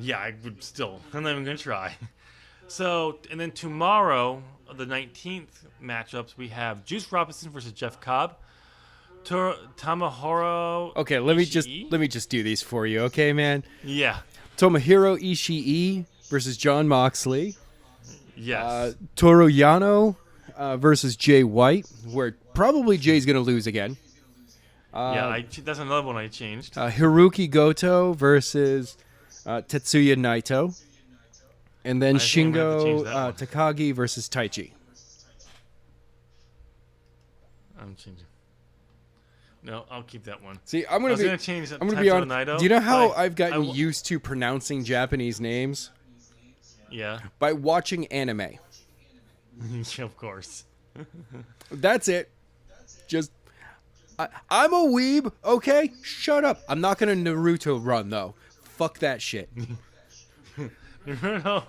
Yeah, I would still. I'm not even going to try. So, and then tomorrow, the 19th matchups, we have Juice Robinson versus Jeff Cobb. Tomohiro Okay, let me just do these for you, okay, man? Yeah. Tomohiro Ishii versus Jon Moxley. Yes. Toru Yano versus Jay White, where probably Jay's going to lose again. That's another one I changed. Hiroki Goto versus Tetsuya Naito. And then Shingo Takagi versus Taichi. I'm changing. No, I'll keep that one. See, I'm going to change. I'm going to be on. Naito, do you know how I've gotten used to pronouncing Japanese names? Yeah. By watching anime. Of course. That's it. Just I'm a weeb, okay? Shut up. I'm not going to Naruto run though. Fuck that shit. No,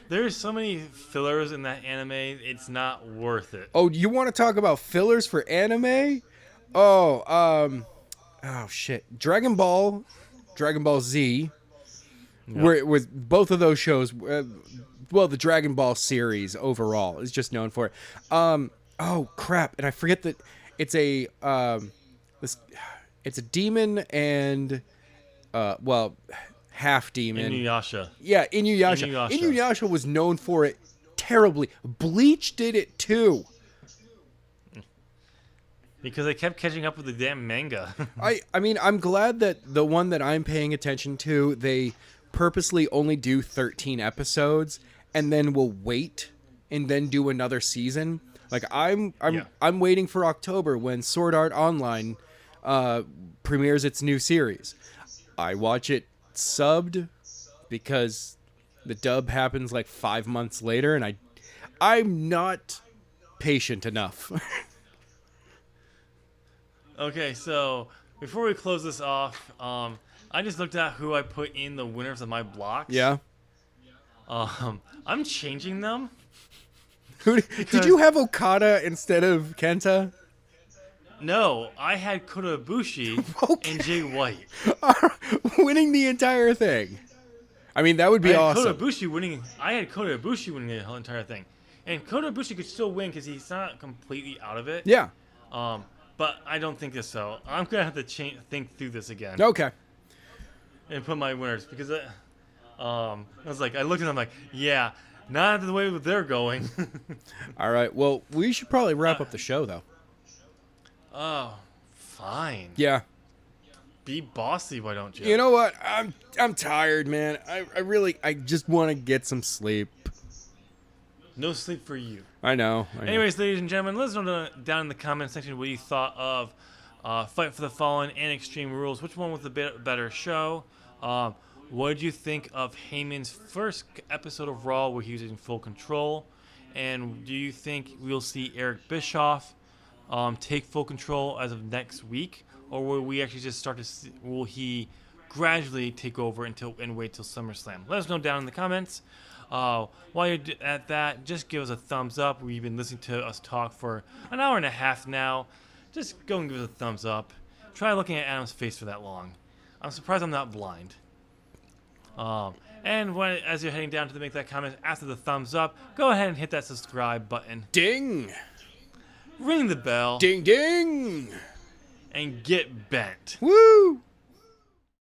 there's so many fillers in that anime. It's not worth it. Oh, you want to talk about fillers for anime? Oh, shit. Dragon Ball Z. Yep. Where it was both of those shows. Well, the Dragon Ball series overall is just known for it. Oh crap! And I forget that it's a it's a demon and half demon. Inuyasha. Yeah, Inuyasha. Inuyasha was known for it terribly. Bleach did it too. Because I kept catching up with the damn manga. I mean, I'm glad that the one that I'm paying attention to, they purposely only do 13 episodes and then will wait and then do another season. Like I'm waiting for October when Sword Art Online premieres its new series. I watch it subbed because the dub happens like 5 months later, and I'm not patient enough. Okay, so before we close this off, I just looked at who I put in the winners of my blocks. Yeah. I'm changing them. Did you have Okada instead of Kenta? No, I had Kota Ibushi and Jay White. Winning the entire thing. I mean, that would be awesome. I had Kota Ibushi winning the whole entire thing. And Kota Ibushi could still win because he's not completely out of it. Yeah. But I don't think this so. I'm going to have to think through this again. Okay. And put my winners because I was like, I looked at them like, yeah, not the way they're going. All right. Well, we should probably wrap up the show, though. Oh, fine. Yeah. Be bossy, why don't you? You know what? I'm tired, man. I just want to get some sleep. No sleep for you. I know. Anyways, ladies and gentlemen, let us know down in the comment section what you thought of Fight for the Fallen and Extreme Rules. Which one was the better show? What did you think of Heyman's first episode of Raw where he was in full control? And do you think we'll see Eric Bischoff take full control as of next week? Or will we actually just start to see, will he gradually take over and wait till SummerSlam? Let us know down in the comments. While you're at that, just give us a thumbs up. We've been listening to us talk for an hour and a half now. Just go and give us a thumbs up. Try looking at Adam's face for that long. I'm surprised I'm not blind. And as you're heading down to make that comment after the thumbs up, go ahead and hit that subscribe button. Ding! Ring the bell. Ding, ding! And get bent. Woo!